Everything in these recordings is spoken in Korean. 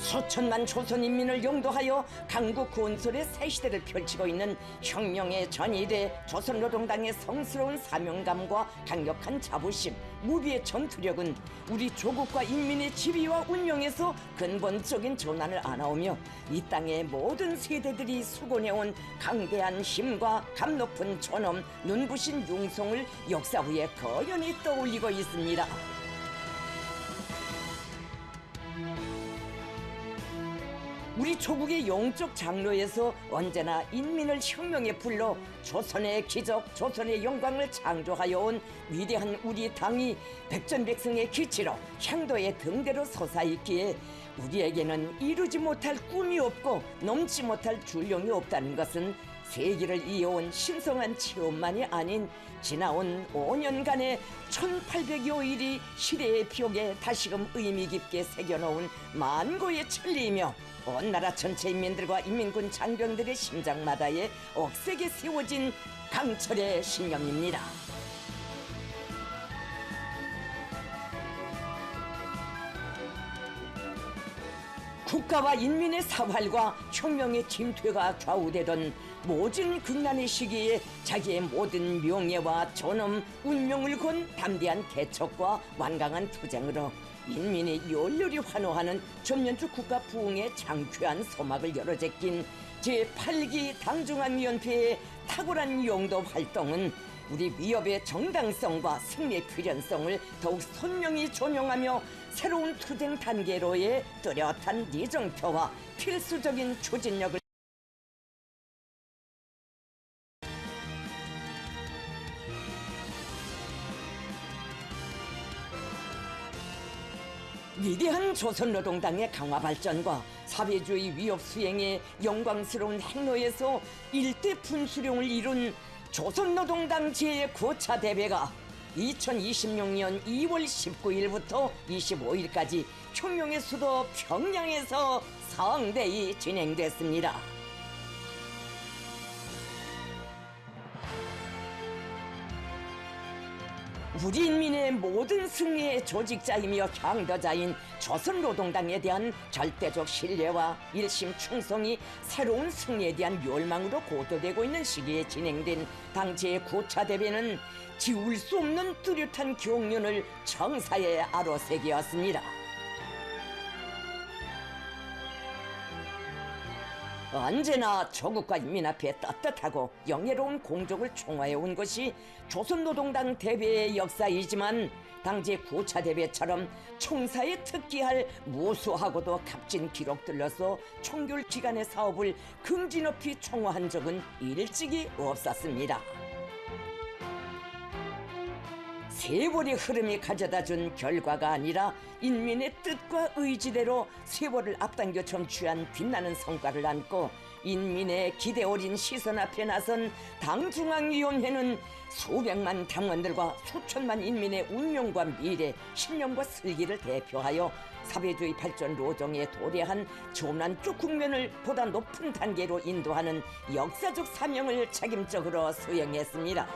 수천만 조선인민을 용도하여 강국 건설의 새 시대를 펼치고 있는 혁명의 전일에 조선노동당의 성스러운 사명감과 강력한 자부심, 무비의 전투력은 우리 조국과 인민의 지위와 운명에서 근본적인 전환을 안아오며 이 땅의 모든 세대들이 수고해온 강대한 힘과 감 높은 존엄, 눈부신 융성을 역사 위에 거연히 떠올리고 있습니다. 우리 조국의 영적 장로에서 언제나 인민을 혁명에 불러 조선의 기적, 조선의 영광을 창조하여 온 위대한 우리 당이 백전백승의 기치로 향도의 등대로 솟아있기에 우리에게는 이루지 못할 꿈이 없고 넘지 못할 줄령이 없다는 것은 세기를 이어온 신성한 체험만이 아닌 지나온 5년간의 1800여 일이 시대의 벽에 다시금 의미 깊게 새겨놓은 만고의 진리이며 온 나라 전체 인민들과 인민군 장병들의 심장마다에 억세게 세워진 강철의 신념입니다. 국가와 인민의 사활과 혁명의 침퇴가 좌우되던 모진 극난의 시기에 자기의 모든 명예와 존엄, 운명을 건 담대한 개척과 완강한 투쟁으로 인민이 열렬히 환호하는 전면주 국가 부흥의 장쾌한 소막을 열어제낀 제8기 당중앙위원회의 탁월한 용도 활동은 우리 위협의 정당성과 승리의 필연성을 더욱 선명히 조명하며 새로운 투쟁 단계로의 뚜렷한 리정표와 필수적인 추진력을 위대한 조선노동당의 강화 발전과 사회주의 위협 수행의 영광스러운 행로에서 일대 분수령을 이룬 조선노동당 제9차 대회가 2026년 2월 19일부터 25일까지 혁명의 수도 평양에서 성대히 진행됐습니다. 우리 인민의 모든 승리의 조직자이며 향도자인 조선노동당에 대한 절대적 신뢰와 일심 충성이 새로운 승리에 대한 열망으로 고도되고 있는 시기에 진행된 당 제9차 대회는 지울 수 없는 뚜렷한 경륜을 청사에 아로새기었습니다. 언제나 조국과 인민 앞에 떳떳하고 영예로운 공적을 총화해온 것이 조선노동당 대회의 역사이지만 당제 9차 대회처럼 총사에 특기할 무수하고도 값진 기록들로서 총결 기간의 사업을 긍지 높이 총화한 적은 일찍이 없었습니다. 세월의 흐름이 가져다준 결과가 아니라 인민의 뜻과 의지대로 세월을 앞당겨 점취한 빛나는 성과를 안고 인민의 기대 어린 시선 앞에 나선 당중앙위원회는 수백만 당원들과 수천만 인민의 운명과 미래, 신념과 슬기를 대표하여 사회주의 발전 로정에 도래한 전환적 국면을 보다 높은 단계로 인도하는 역사적 사명을 책임적으로 수행했습니다.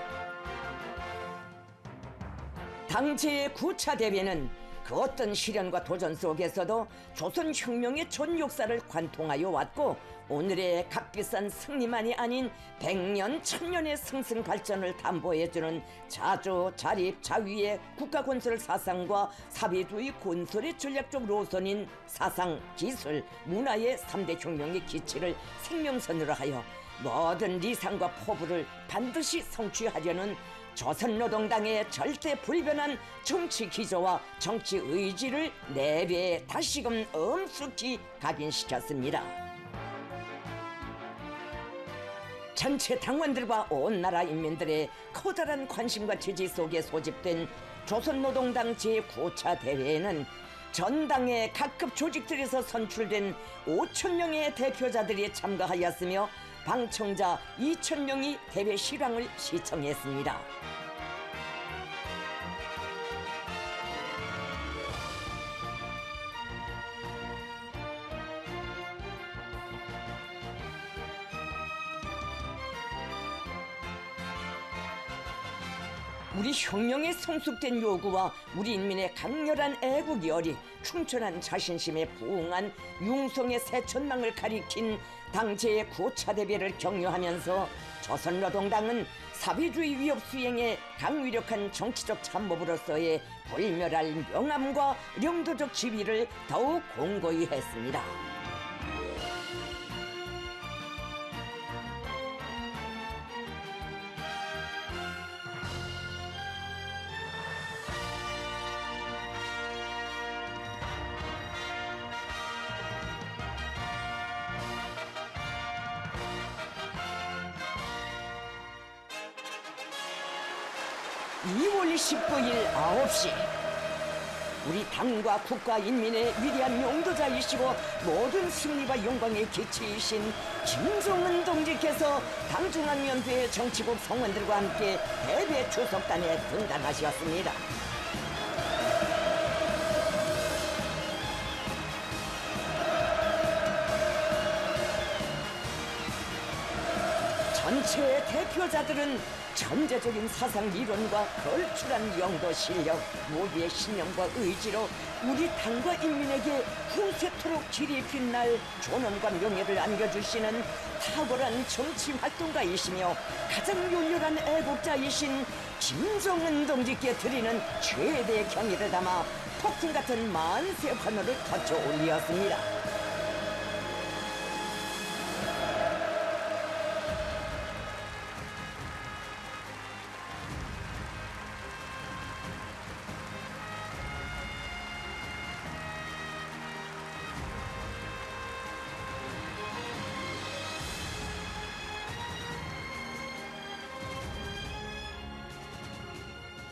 당 제9차 대회는 그 어떤 시련과 도전 속에서도 조선혁명의 전 역사를 관통하여 왔고 오늘의 값비싼 승리만이 아닌 100년, 1000년의 승승 발전을 담보해주는 자주, 자립, 자위의 국가건설 사상과 사회주의 건설의 전략적 노선인 사상, 기술, 문화의 3대 혁명의 기치를 생명선으로 하여 모든 리상과 포부를 반드시 성취하려는 조선노동당의 절대 불변한 정치 기조와 정치 의지를 내배에 다시금 엄숙히 각인시켰습니다. 전체 당원들과 온 나라 인민들의 커다란 관심과 지지 속에 소집된 조선노동당 제9차 대회에는 전당의 각급 조직들에서 선출된 5,000명의 대표자들이 참가하였으며 방청자 2,000명이 대회 실황을 시청했습니다. 우리 혁명의 성숙된 요구와 우리 인민의 강렬한 애국열이 충천한 자신심에 부응한 융성의 새 전망을 가리킨 당제의 9차 대회를 격려하면서 조선노동당은 사회주의 위협 수행에 강위력한 정치적 참모부로서의 불멸할 명암과 영도적 지위를 더욱 공고히 했습니다. (2월 19일) 9시 우리 당과 국가 인민의 위대한 용도자이시고 모든 승리와 영광의 기치이신 김정은 동지께서 당중앙위원회 정치국 성원들과 함께 대회出석단에 등단하셨습니다. 전체의 대표자들은 천재적인 사상 이론과 걸출한 영도 실력, 모두의 신념과 의지로 우리 당과 인민에게 후세토록 길이 빛날 존엄과 명예를 안겨주시는 탁월한 정치 활동가이시며 가장 열렬한 애국자이신 김정은 동지께 드리는 최대의 경의를 담아 폭풍 같은 만세 환호를 거쳐 올리었습니다.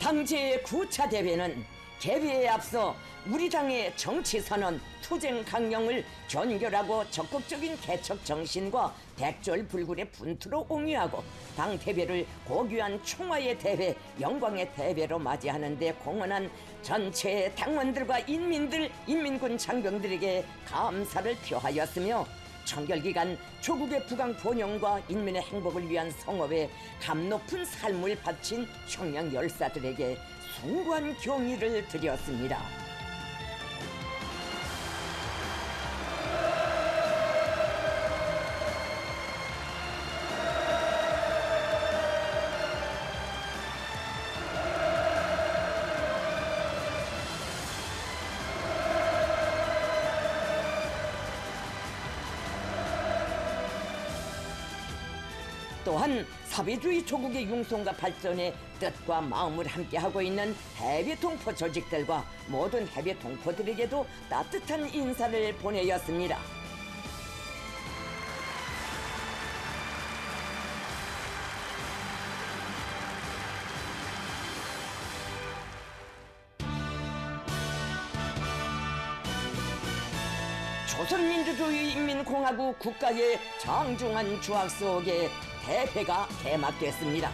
당제의 9차 대회는 개회에 앞서 우리 당의 정치선언, 투쟁 강령을 견결하고 적극적인 개척 정신과 백절불굴의 분투로 옹이하고 당 대회를 고귀한 총화의 대회, 영광의 대회로 맞이하는 데 공헌한 전체 당원들과 인민들, 인민군 장병들에게 감사를 표하였으며 청결기간 조국의 부강 번영과 인민의 행복을 위한 성업에 감 높은 삶을 바친 혁명 열사들에게 숭고한 경의를 드렸습니다. 또한 사회주의 조국의 융성과 발전에 뜻과 마음을 함께하고 있는 해외 동포 조직들과 모든 해외 동포들에게도 따뜻한 인사를 보내었습니다. 조선민주주의인민공화국 국가의 장중한 주악 속에 대회가 개막됐습니다.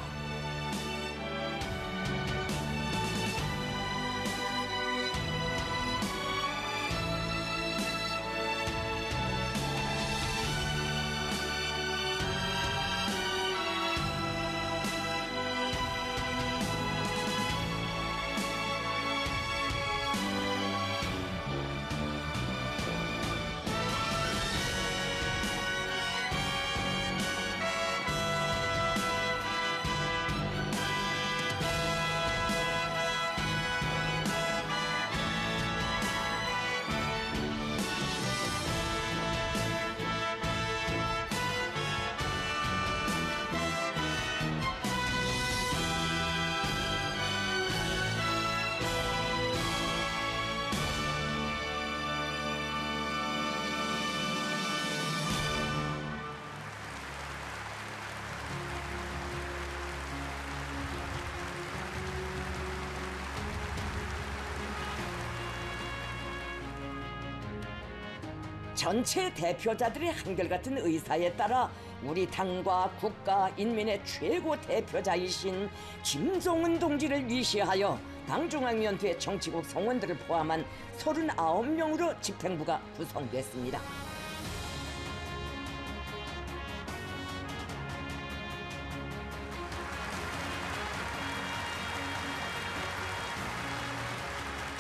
전체 대표자들의 한결같은 의사에 따라 우리 당과 국가 인민의 최고 대표자이신 김정은 동지를 위시하여 당중앙위원회 정치국 성원들을 포함한 39명으로 집행부가 구성됐습니다.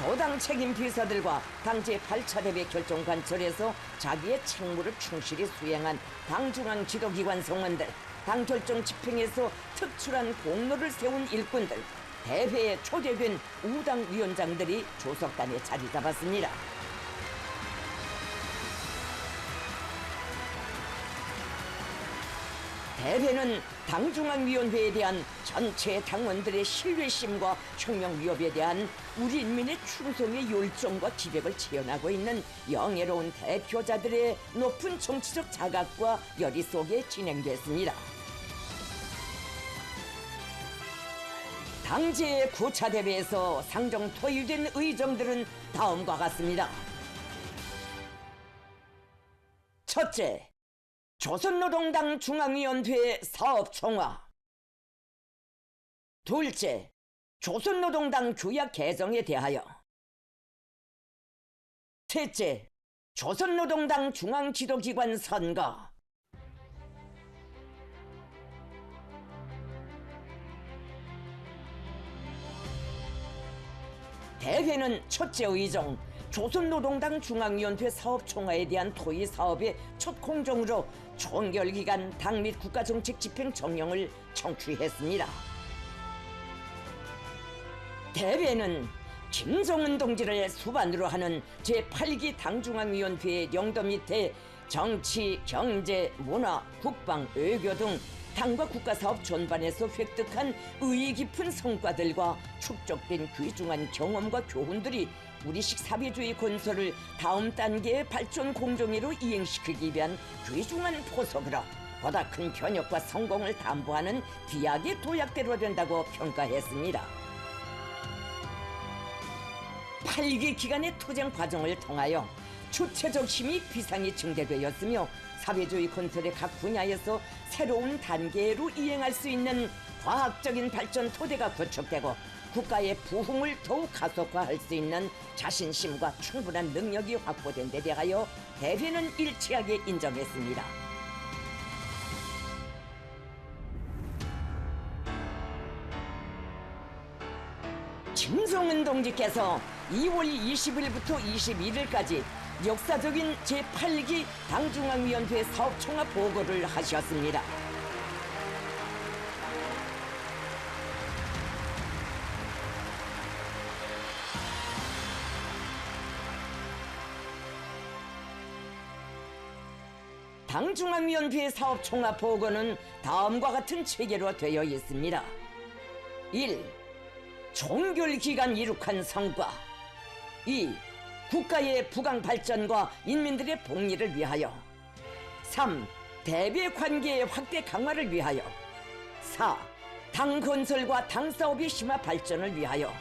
도당 책임 비서들과 당 제8차 대회 결정 관철에서 자기의 책무를 충실히 수행한 당중앙 지도기관 성원들, 당 결정 집행에서 특출한 공로를 세운 일꾼들, 대회에 초대된 우당 위원장들이 조석단에 자리 잡았습니다. 대회는 당중앙위원회에 대한 전체 당원들의 신뢰심과 혁명 위협에 대한 우리 인민의 충성의 열정과 기백을 체현하고 있는 영예로운 대표자들의 높은 정치적 자각과 열의 속에 진행됐습니다. 당제 9차 대회에서 상정 토의된 의정들은 다음과 같습니다. 첫째, 조선노동당 중앙위원회 사업총화. 둘째, 조선노동당 규약 개정에 대하여. 셋째, 조선노동당 중앙지도기관 선거. 대회는 첫째 의정, 조선노동당 중앙위원회 사업총화에 대한 토의 사업의 첫 공정으로 총결기간 당 및 국가정책 집행 정령을 청취했습니다. 대회는 김정은 동지를 수반으로 하는 제8기 당중앙위원회의 영도 밑에 정치, 경제, 문화, 국방, 외교 등 당과 국가사업 전반에서 획득한 의의 깊은 성과들과 축적된 귀중한 경험과 교훈들이 우리식 사회주의 건설을 다음 단계의 발전 공정으로 이행시키기 위한 귀중한 포석으로 보다 큰 변혁과 성공을 담보하는 비약의 도약대로 된다고 평가했습니다. 8기 기간의 투쟁 과정을 통하여 주체적 힘이 비상이 증대되었으며 사회주의 건설의 각 분야에서 새로운 단계로 이행할 수 있는 과학적인 발전 토대가 구축되고 국가의 부흥을 더욱 가속화할 수 있는 자신심과 충분한 능력이 확보된 데 대하여 대회는 일치하게 인정했습니다. 김정은 동지께서 2월 20일부터 21일까지 역사적인 제8기 당중앙위원회 사업총화 보고를 하셨습니다. 당중앙위원회 사업총화 보고는 다음과 같은 체계로 되어 있습니다. 1. 종결기간 이룩한 성과. 2. 국가의 부강 발전과 인민들의 복리를 위하여. 3. 대외 관계의 확대 강화를 위하여. 4. 당 건설과 당 사업의 심화 발전을 위하여.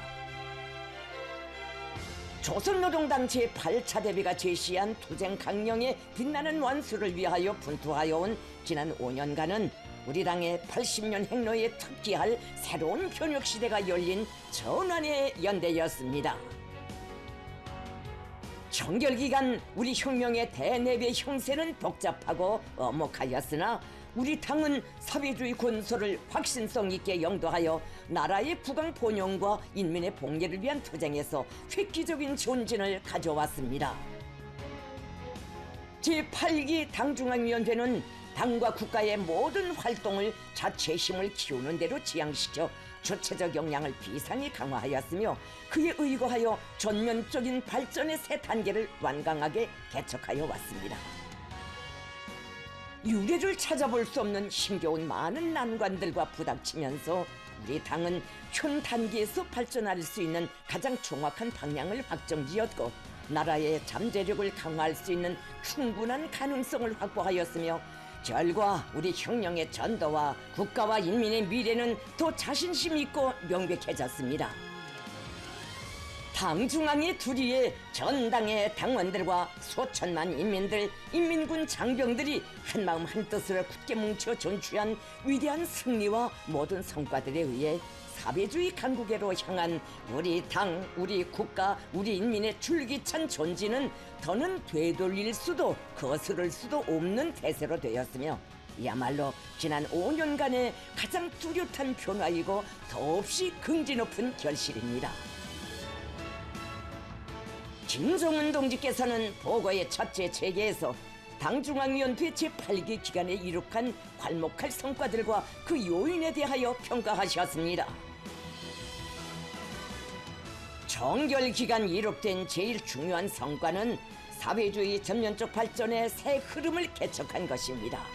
조선노동당 제8차 대회가 제시한 투쟁 강령의 빛나는 완수를 위하여 분투하여 온 지난 5년간은 우리 당의 80년 행로에 특기할 새로운 변혁 시대가 열린 전환의 연대였습니다. 정결기간 우리 혁명의 대내외 형세는 복잡하고 엄혹하였으나 우리 당은 사회주의 건설을 확신성 있게 영도하여 나라의 부강 번영과 인민의 복리를 위한 투쟁에서 획기적인 존진을 가져왔습니다. 제8기 당중앙위원회는 당과 국가의 모든 활동을 자체 힘을 키우는 대로 지향시켜 주체적 역량을 비상히 강화하였으며 그에 의거하여 전면적인 발전의 새 단계를 완강하게 개척하여 왔습니다. 유례를 찾아볼 수 없는 힘겨운 많은 난관들과 부닥치면서 우리 당은 현 단계에서 발전할 수 있는 가장 정확한 방향을 확정지었고 나라의 잠재력을 강화할 수 있는 충분한 가능성을 확보하였으며 결과 우리 혁명의 전도와 국가와 인민의 미래는 더 자신심 있고 명백해졌습니다. 당 중앙의 두리에 전당의 당원들과 수천만 인민들, 인민군 장병들이 한마음 한뜻으로 굳게 뭉쳐 전취한 위대한 승리와 모든 성과들에 의해 사회주의 강국으로 향한 우리 당, 우리 국가, 우리 인민의 줄기찬 전진은 더는 되돌릴 수도 거스를 수도 없는 대세로 되었으며 이야말로 지난 5년간의 가장 뚜렷한 변화이고 더없이 긍지 높은 결실입니다. 김정은 동지께서는 보고의 첫째 재계에서 당중앙위원회 제8기 기간에 이룩한 괄목할 성과들과 그 요인에 대하여 평가하셨습니다. 정결 기간 이룩된 제일 중요한 성과는 사회주의 전면적 발전의 새 흐름을 개척한 것입니다.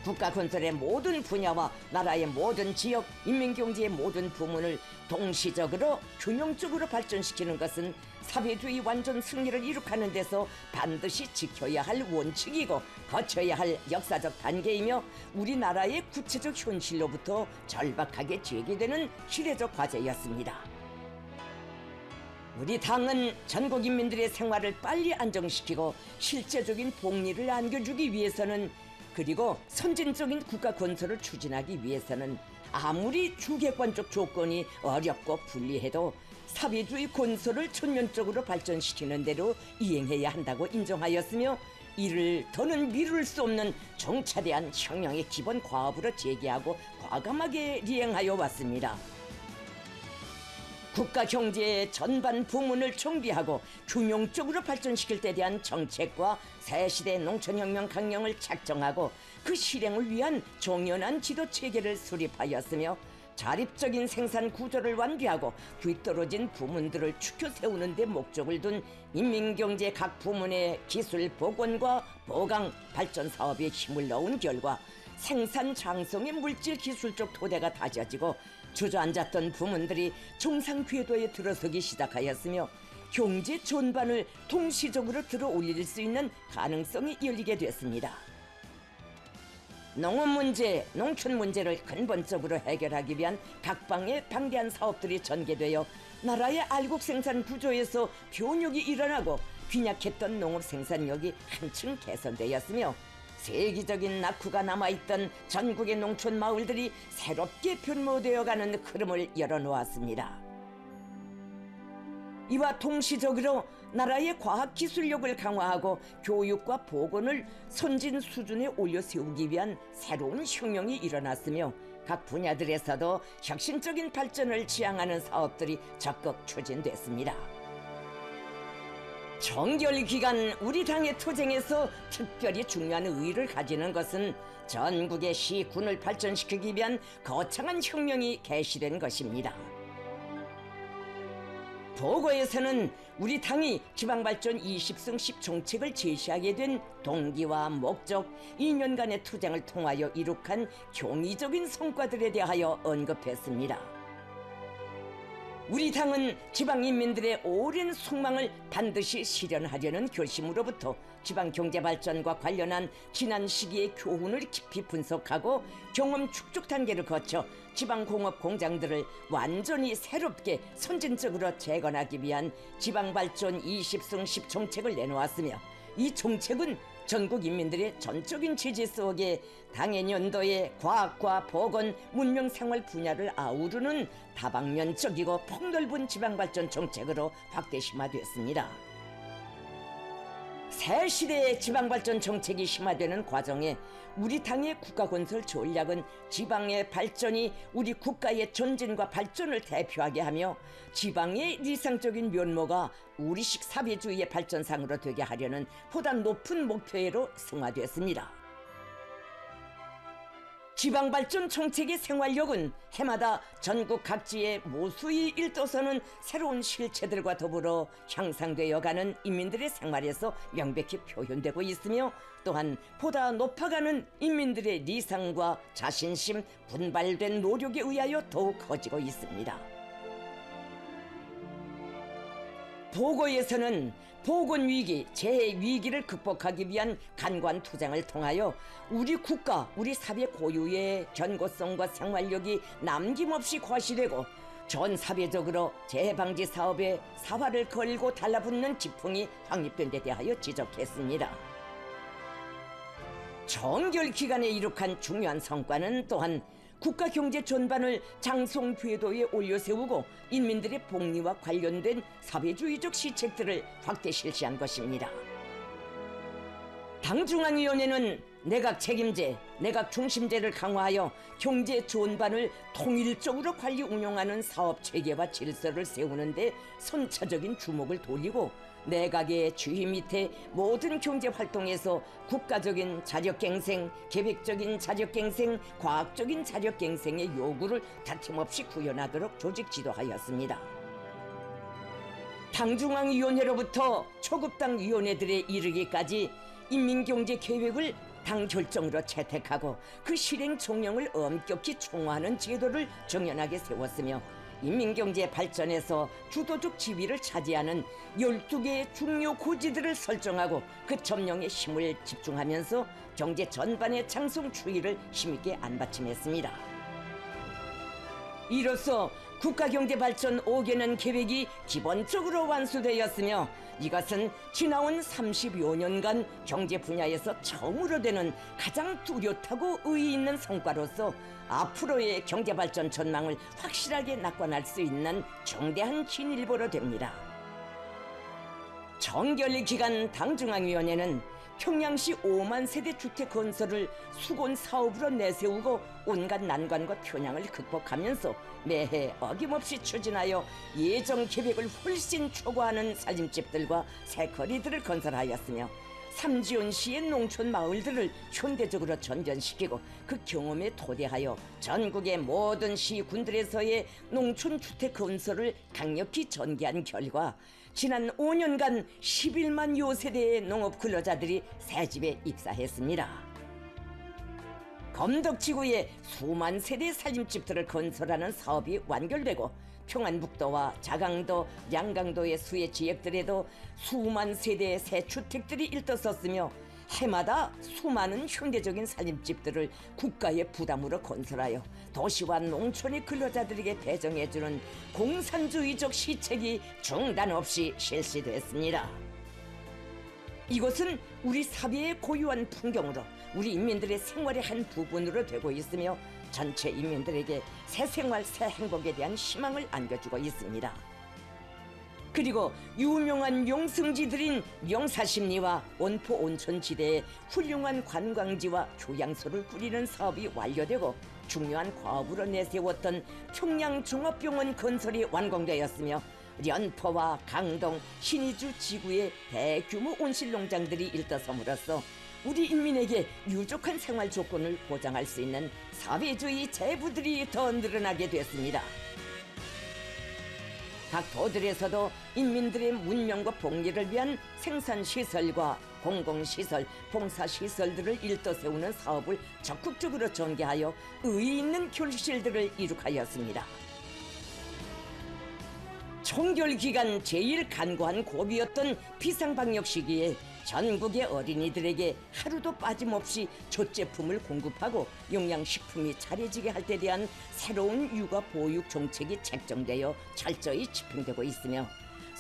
국가 건설의 모든 분야와 나라의 모든 지역, 인민경제의 모든 부문을 동시적으로 균형적으로 발전시키는 것은 사회주의 완전 승리를 이룩하는 데서 반드시 지켜야 할 원칙이고 거쳐야 할 역사적 단계이며 우리나라의 구체적 현실로부터 절박하게 제기되는 시대적 과제였습니다. 우리 당은 전국 인민들의 생활을 빨리 안정시키고 실제적인 복리를 안겨주기 위해서는 그리고 선진적인 국가 건설을 추진하기 위해서는 아무리 주객관적 조건이 어렵고 불리해도 사회주의 건설을 전면적으로 발전시키는 대로 이행해야 한다고 인정하였으며 이를 더는 미룰 수 없는 정차대한 혁명의 기본 과업으로 제기하고 과감하게 리행하여 왔습니다. 국가 경제의 전반 부문을 정비하고 균형적으로 발전시킬 데 대한 정책과 새시대 농촌혁명 강령을 작정하고 그 실행을 위한 종연한 지도 체계를 수립하였으며 자립적인 생산 구조를 완비하고 뒤떨어진 부문들을 추켜 세우는 데 목적을 둔 인민경제 각 부문의 기술 복원과 보강 발전 사업에 힘을 넣은 결과 생산 장성의 물질 기술적 토대가 다져지고 주저앉았던 부문들이 정상 궤도에 들어서기 시작하였으며 경제 전반을 동시적으로 들어 올릴 수 있는 가능성이 열리게 됐습니다. 농업 문제, 농촌 문제를 근본적으로 해결하기 위한 각방의 방대한 사업들이 전개되어 나라의 알곡 생산 구조에서 변혁이 일어나고 빈약했던 농업 생산력이 한층 개선되었으며 세계적인 낙후가 남아있던 전국의 농촌 마을들이 새롭게 변모되어가는 흐름을 열어놓았습니다. 이와 동시적으로 나라의 과학기술력을 강화하고 교육과 보건을 선진 수준에 올려 세우기 위한 새로운 혁명이 일어났으며 각 분야들에서도 혁신적인 발전을 지향하는 사업들이 적극 추진됐습니다. 정결 기간 우리 당의 투쟁에서 특별히 중요한 의의를 가지는 것은 전국의 시, 군을 발전시키기 위한 거창한 혁명이 개시된 것입니다. 보고에서는 우리 당이 지방발전 20승 10정책을 제시하게 된 동기와 목적, 2년간의 투쟁을 통하여 이룩한 경이적인 성과들에 대하여 언급했습니다. 우리 당은 지방인민들의 오랜 속망을 반드시 실현하려는 결심으로부터 지방경제발전과 관련한 지난 시기의 교훈을 깊이 분석하고 경험 축적 단계를 거쳐 지방공업공장들을 완전히 새롭게 선진적으로 재건하기 위한 지방발전 20승 10정책을 내놓았으며 이 정책은 전국 인민들의 전적인 지지 속에 당의 연도의 과학과 보건, 문명생활 분야를 아우르는 다방면적이고 폭넓은 지방발전 정책으로 확대 심화됐습니다. 새 시대의 지방발전 정책이 심화되는 과정에 우리 당의 국가건설 전략은 지방의 발전이 우리 국가의 전진과 발전을 대표하게 하며 지방의理想적인 면모가 우리식 사회주의의 발전상으로 되게 하려는 보다 높은 목표로 승화됐습니다. 지방발전 정책의 생활력은 해마다 전국 각지의 모수의 일도서는 새로운 실체들과 더불어 향상되어가는 인민들의 생활에서 명백히 표현되고 있으며 또한 보다 높아가는 인민들의理想과 자신심, 분발된 노력에 의하여 더욱 커지고 있습니다. 보고에서는 보건위기, 재해위기를 극복하기 위한 간관 투쟁을 통하여 우리 국가, 우리 사회 고유의 견고성과 생활력이 남김없이 과시되고 전 사회적으로 재해방지 사업에 사활을 걸고 달라붙는 지풍이 확립된 데 대하여 지적했습니다. 정결 기간에 이룩한 중요한 성과는 또한 국가 경제 전반을 장성 궤도에 올려세우고 인민들의 복리와 관련된 사회주의적 시책들을 확대 실시한 것입니다. 당중앙위원회는 내각 책임제, 내각 중심제를 강화하여 경제 전반을 통일적으로 관리 운영하는 사업 체계와 질서를 세우는데 선차적인 주목을 돌리고 내각의 주의 밑에 모든 경제 활동에서 국가적인 자력갱생, 계획적인 자력갱생, 과학적인 자력갱생의 요구를 다툼없이 구현하도록 조직 지도하였습니다. 당중앙위원회로부터 초급당위원회들에 이르기까지 인민경제계획을 당 결정으로 채택하고 그 실행 총령을 엄격히 총화하는 제도를 정연하게 세웠으며 인민경제 발전에서 주도적 지위를 차지하는 12개의 중요 고지들을 설정하고 그 점령에 힘을 집중하면서 경제 전반의 장성 추이를 힘있게 안받침했습니다. 이로써 국가경제발전 5개년 계획이 기본적으로 완수되었으며 이것은 지나온 30여 년간 경제 분야에서 처음으로 되는 가장 뚜렷하고 의의 있는 성과로서 앞으로의 경제발전 전망을 확실하게 낙관할 수 있는 중대한 진일보로 됩니다. 정결기간 당중앙위원회는 평양시 5만 세대 주택 건설을 수건 사업으로 내세우고 온갖 난관과 편향을 극복하면서 매해 어김없이 추진하여 예정 계획을 훨씬 초과하는 살림집들과 새거리들을 건설하였으며 삼지연시의 농촌 마을들을 현대적으로 전전시키고 그 경험에 토대하여 전국의 모든 시군들에서의 농촌 주택 건설을 강력히 전개한 결과 지난 5년간 11만 여 세대의 농업 근로자들이 새집에 입사했습니다. 검덕지구에 수만 세대 살림집들을 건설하는 사업이 완결되고 평안북도와 자강도, 양강도의 수의 지역들에도 수만 세대의 새 주택들이 일떠섰으며 해마다 수많은 현대적인 살림집들을 국가의 부담으로 건설하여 도시와 농촌의 근로자들에게 배정해주는 공산주의적 시책이 중단 없이 실시됐습니다. 이것은 우리 사회의 고유한 풍경으로 우리 인민들의 생활의 한 부분으로 되고 있으며 전체 인민들에게 새 생활, 새 행복에 대한 희망을 안겨주고 있습니다. 그리고 유명한 용승지들인 명사십리와 원포 온천지대에 훌륭한 관광지와 교양소를 꾸리는 사업이 완료되고 중요한 과업으로 내세웠던 평양종합병원 건설이 완공되었으며 연포와 강동, 신의주 지구의 대규모 온실농장들이 일떠섬으로써 우리 인민에게 유족한 생활 조건을 보장할 수 있는 사회주의 제부들이 더 늘어나게 됐습니다. 각 도들에서도 인민들의 문명과 복리를 위한 생산시설과 공공시설, 봉사시설들을 일떠세우는 사업을 적극적으로 전개하여 의의 있는 결실들을 이룩하였습니다. 총결기간 제일 간고한 고비였던 비상방역 시기에 전국의 어린이들에게 하루도 빠짐없이 젖제품을 공급하고 영양식품이 차려지게 할 때 대한 새로운 육아 보육 정책이 책정되어 철저히 집행되고 있으며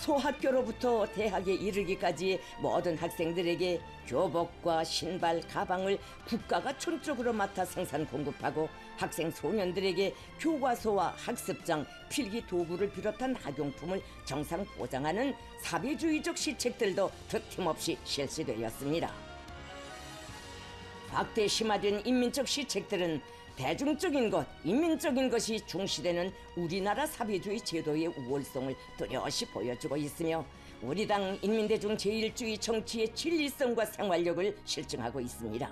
소학교로부터 대학에 이르기까지의 모든 학생들에게 교복과 신발, 가방을 국가가 전적으로 맡아 생산 공급하고 학생 소년들에게 교과서와 학습장, 필기 도구를 비롯한 학용품을 정상 보장하는 사회주의적 시책들도 드팀없이 실시되었습니다. 확대 심화된 인민적 시책들은 대중적인 것, 인민적인 것이 중시되는 우리나라 사회주의 제도의 우월성을 뚜렷이 보여주고 있으며 우리 당 인민대중 제일주의 정치의 진리성과 생활력을 실증하고 있습니다.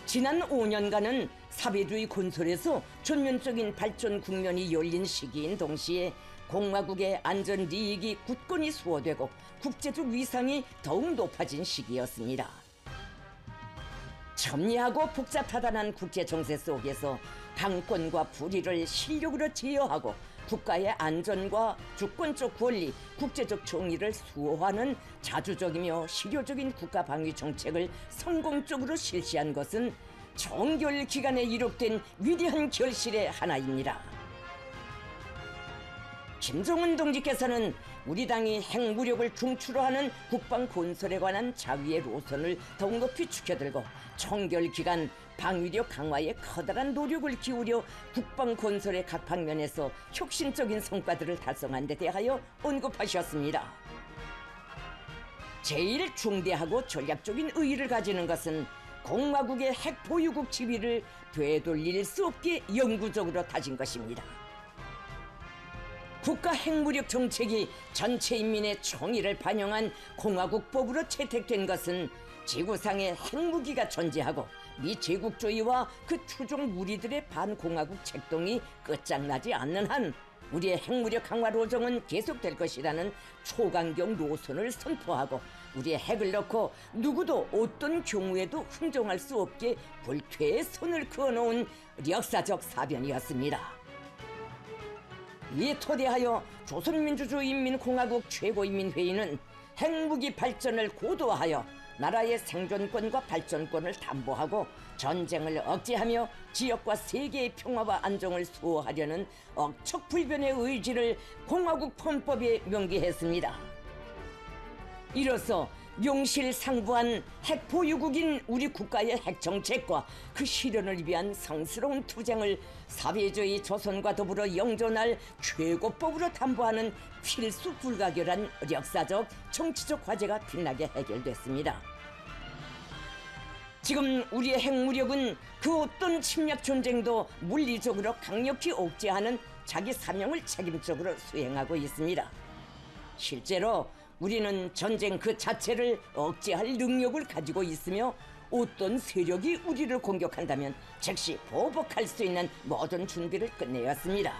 지난 5년간은 사회주의 건설에서 전면적인 발전 국면이 열린 시기인 동시에 공화국의 안전 리익이 굳건히 수호되고 국제적 위상이 더욱 높아진 시기였습니다. 첨예하고 복잡하다는 국제 정세 속에서 당권과 불의를 실력으로 제어하고 국가의 안전과 주권적 권리, 국제적 정의를 수호하는 자주적이며 실효적인 국가 방위 정책을 성공적으로 실시한 것은 정결 기간에 이룩된 위대한 결실의 하나입니다. 김정은 동지께서는 우리 당이 핵무력을 중추로 하는 국방 건설에 관한 자위의 노선을 더욱 높이 축여들고 청결 기간 방위력 강화에 커다란 노력을 기울여 국방 건설의 각 방면에서 혁신적인 성과들을 달성한 데 대하여 언급하셨습니다. 제일 중대하고 전략적인 의의를 가지는 것은 공화국의 핵 보유국 지위를 되돌릴 수 없게 영구적으로 다진 것입니다. 국가 핵무력 정책이 전체 인민의 총의를 반영한 공화국법으로 채택된 것은 지구상에 핵무기가 존재하고 미제국주의와 그 추종 무리들의 반공화국 책동이 끝장나지 않는 한 우리의 핵무력 강화 로정은 계속될 것이라는 초강경 노선을 선포하고 우리의 핵을 넣고 누구도 어떤 경우에도 흥정할 수 없게 불퇴의 손을 그어놓은 역사적 사변이었습니다. 이에 토대하여 조선민주주의인민공화국 최고인민회의는 핵무기 발전을 고도화하여 나라의 생존권과 발전권을 담보하고 전쟁을 억제하며 지역과 세계의 평화와 안정을 수호하려는 억척불변의 의지를 공화국 헌법에 명기했습니다. 이로써 명실상부한 핵보유국인 우리 국가의 핵정책과 그 실현을 위한 성스러운 투쟁을 사회주의 조선과 더불어 영존할 최고법으로 담보하는 필수 불가결한 역사적 정치적 과제가 빛나게 해결됐습니다. 지금 우리의 핵무력은 그 어떤 침략 전쟁도 물리적으로 강력히 억제하는 자기 사명을 책임적으로 수행하고 있습니다. 실제로 우리는 전쟁 그 자체를 억제할 능력을 가지고 있으며 어떤 세력이 우리를 공격한다면 즉시 보복할 수 있는 모든 준비를 끝내었습니다.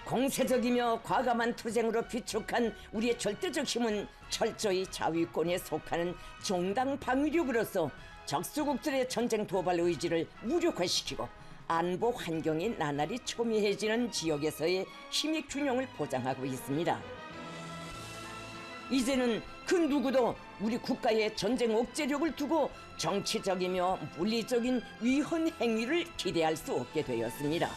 공세적이며 과감한 투쟁으로 비축한 우리의 절대적 힘은 철저히 자위권에 속하는 정당 방위력으로서 적수국들의 전쟁 도발 의지를 무력화시키고 안보 환경이 나날이 첨예해지는 지역에서의 힘의 균형을 보장하고 있습니다. 이제는 그 누구도 우리 국가의 전쟁 억제력을 두고 정치적이며 물리적인 위헌 행위를 기대할 수 없게 되었습니다.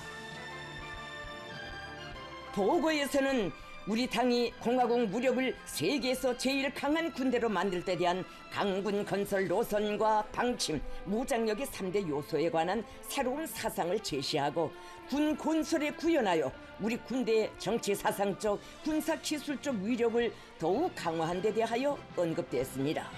보고에서는 우리 당이 공화국 무력을 세계에서 제일 강한 군대로 만들 때 대한 강군 건설 노선과 방침, 무장력의 3대 요소에 관한 새로운 사상을 제시하고 군 건설에 구현하여 우리 군대의 정치 사상적, 군사 기술적 위력을 더욱 강화한 데 대하여 언급됐습니다.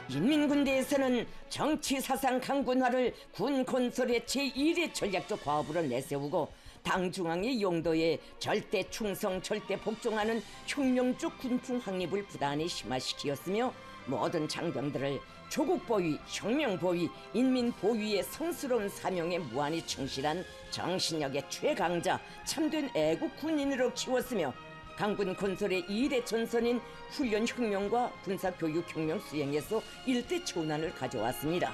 인민군대에서는 정치 사상 강군화를 군 건설의 제1의 전략적 과업으로 내세우고 당 중앙의 용도에 절대 충성, 절대 복종하는 혁명적 군풍 확립을 부단히 심화시키었으며 모든 장병들을 조국 보위, 혁명 보위, 인민 보위의 성스러운 사명에 무한히 충실한 정신력의 최강자, 참된 애국 군인으로 키웠으며 강군 건설의 2대 전선인 훈련 혁명과 군사 교육 혁명 수행에서 일대 초난을 가져왔습니다.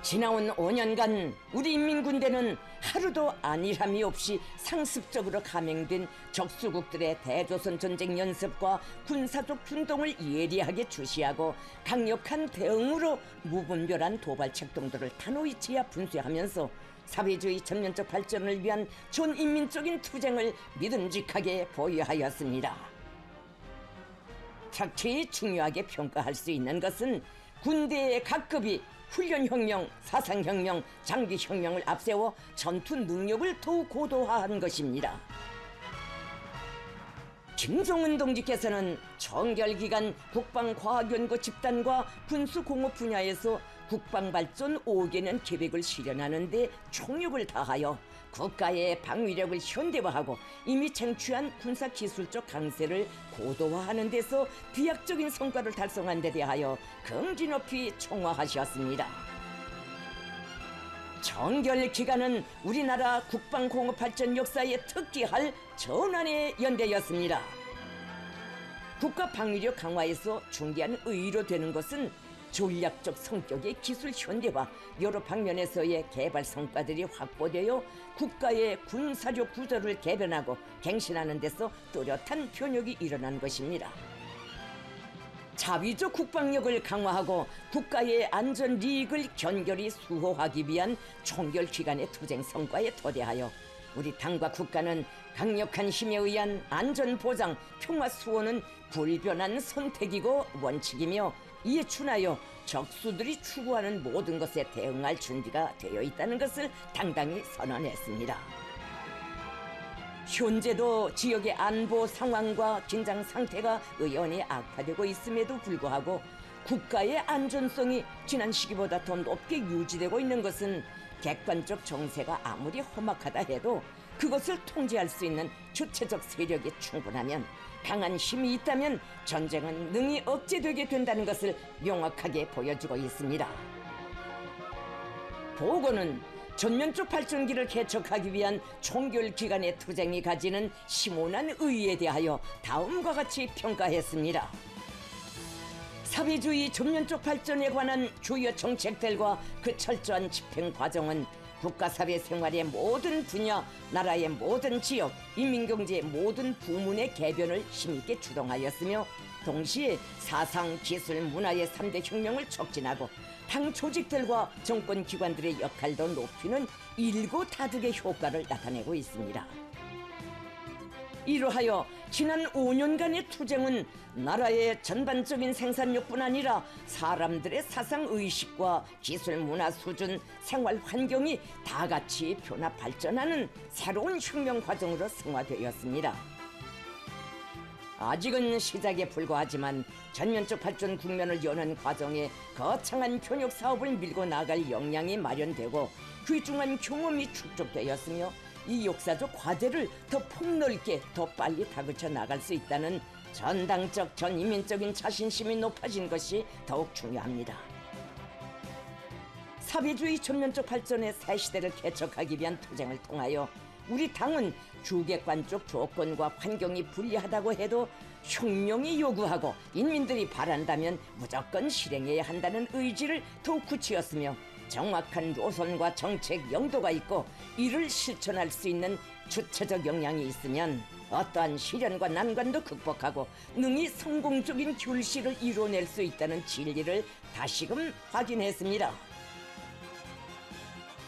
지나온 5년간 우리 인민군대는 하루도 안일함이 없이 상습적으로 감행된 적수국들의 대조선 전쟁 연습과 군사적 준동을 예리하게 주시하고 강력한 대응으로 무분별한 도발 책동들을 단호히 제압 분쇄하면서 사회주의 전면적 발전을 위한 전인민적인 투쟁을 믿음직하게 보유하였습니다. 특히 중요하게 평가할 수 있는 것은 군대의 각급이 훈련혁명, 사상혁명, 장비혁명을 앞세워 전투 능력을 더욱 고도화한 것입니다. 김정은 동지께서는 정결기간 국방과학연구 집단과 군수공업 분야에서 국방발전 5개년 계획을 실현하는 데 총력을 다하여 국가의 방위력을 현대화하고 이미 쟁취한 군사기술적 강세를 고도화하는 데서 비약적인 성과를 달성한 데 대하여 긍지 높이 총화하셨습니다. 정결기간은 우리나라 국방공업발전 역사에 특기할 전환의 연대였습니다. 국가 방위력 강화에서 중대한 의의로 되는 것은 전략적 성격의 기술 현대화, 여러 방면에서의 개발 성과들이 확보되어 국가의 군사력 구조를 개변하고 갱신하는 데서 뚜렷한 변혁이 일어난 것입니다. 자위적 국방력을 강화하고 국가의 안전 리익을 견결히 수호하기 위한 총결 기간의 투쟁 성과에 토대하여 우리 당과 국가는 강력한 힘에 의한 안전 보장, 평화 수호는 불변한 선택이고 원칙이며 이에 준하여 적수들이 추구하는 모든 것에 대응할 준비가 되어 있다는 것을 당당히 선언했습니다. 현재도 지역의 안보 상황과 긴장 상태가 의연히 악화되고 있음에도 불구하고 국가의 안전성이 지난 시기보다 더 높게 유지되고 있는 것은 객관적 정세가 아무리 험악하다 해도 그것을 통제할 수 있는 주체적 세력이 충분하면, 강한 힘이 있다면 전쟁은 능히 억제되게 된다는 것을 명확하게 보여주고 있습니다. 보고는 전면적 발전기를 개척하기 위한 총결 기관의 투쟁이 가지는 심오한 의의에 대하여 다음과 같이 평가했습니다. 사회주의 전면적 발전에 관한 주요 정책들과 그 철저한 집행 과정은 국가사회 생활의 모든 분야, 나라의 모든 지역, 인민경제의 모든 부문의 개변을 힘있게 주동하였으며, 동시에 사상, 기술, 문화의 3대 혁명을 촉진하고 당 조직들과 정권기관들의 역할도 높이는 일고다득의 효과를 나타내고 있습니다. 이로하여 지난 5년간의 투쟁은 나라의 전반적인 생산력뿐 아니라 사람들의 사상의식과 기술 문화 수준, 생활 환경이 다같이 변화 발전하는 새로운 혁명 과정으로 승화되었습니다. 아직은 시작에 불과하지만 전면적 발전 국면을 여는 과정에 거창한 변혁 사업을 밀고 나갈 역량이 마련되고 귀중한 경험이 축적되었으며, 이 역사적 과제를 더 폭넓게 더 빨리 다그쳐 나갈 수 있다는 전당적 전인민적인 자신심이 높아진 것이 더욱 중요합니다. 사회주의 전면적 발전의 새 시대를 개척하기 위한 투쟁을 통하여 우리 당은 주객관적 조건과 환경이 불리하다고 해도 혁명이 요구하고 인민들이 바란다면 무조건 실행해야 한다는 의지를 더욱 굳히었으며, 정확한 노선과 정책 영도가 있고 이를 실천할 수 있는 주체적 역량이 있으면 어떠한 시련과 난관도 극복하고 능히 성공적인 결실을 이뤄낼 수 있다는 진리를 다시금 확인했습니다.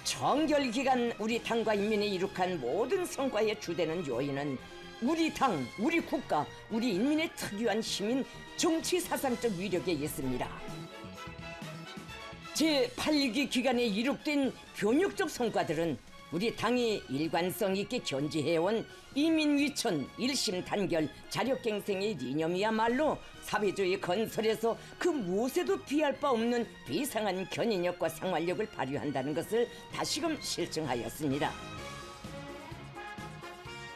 정결기간 우리 당과 인민이 이룩한 모든 성과의 주되는 요인은 우리 당, 우리 국가, 우리 인민의 특유한 힘인 정치사상적 위력에 있습니다. 제8기 기간에 이룩된 변혁적 성과들은 우리 당이 일관성 있게 견지해온 이민위천, 일심단결, 자력갱생의 이념이야말로 사회주의 건설에서 그 무엇에도 비할 바 없는 비상한 견인력과 생활력을 발휘한다는 것을 다시금 실증하였습니다.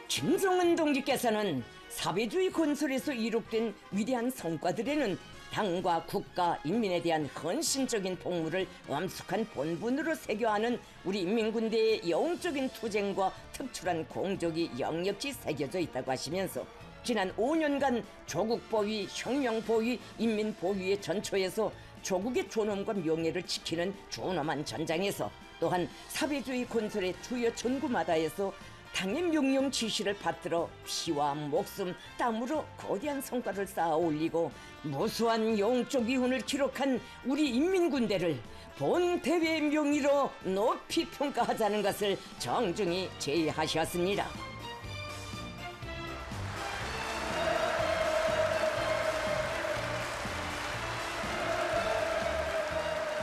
김정은 동지께서는 사회주의 건설에서 이룩된 위대한 성과들에는 당과 국가, 인민에 대한 헌신적인 복무를 엄숙한 본분으로 새겨하는 우리 인민군대의 영웅적인 투쟁과 특출한 공적이 역력히 새겨져 있다고 하시면서, 지난 5년간 조국보위, 혁명보위, 인민보위의 전초에서 조국의 존엄과 명예를 지키는 준엄한 전장에서, 또한 사회주의 건설의 주요 전구마다에서 당의 명령 지시를 받들어 피와 목숨, 땀으로 거대한 성과를 쌓아 올리고 무수한 영적 이훈을 기록한 우리 인민군대를 본 대회의 명의로 높이 평가하자는 것을 정중히 제의하셨습니다.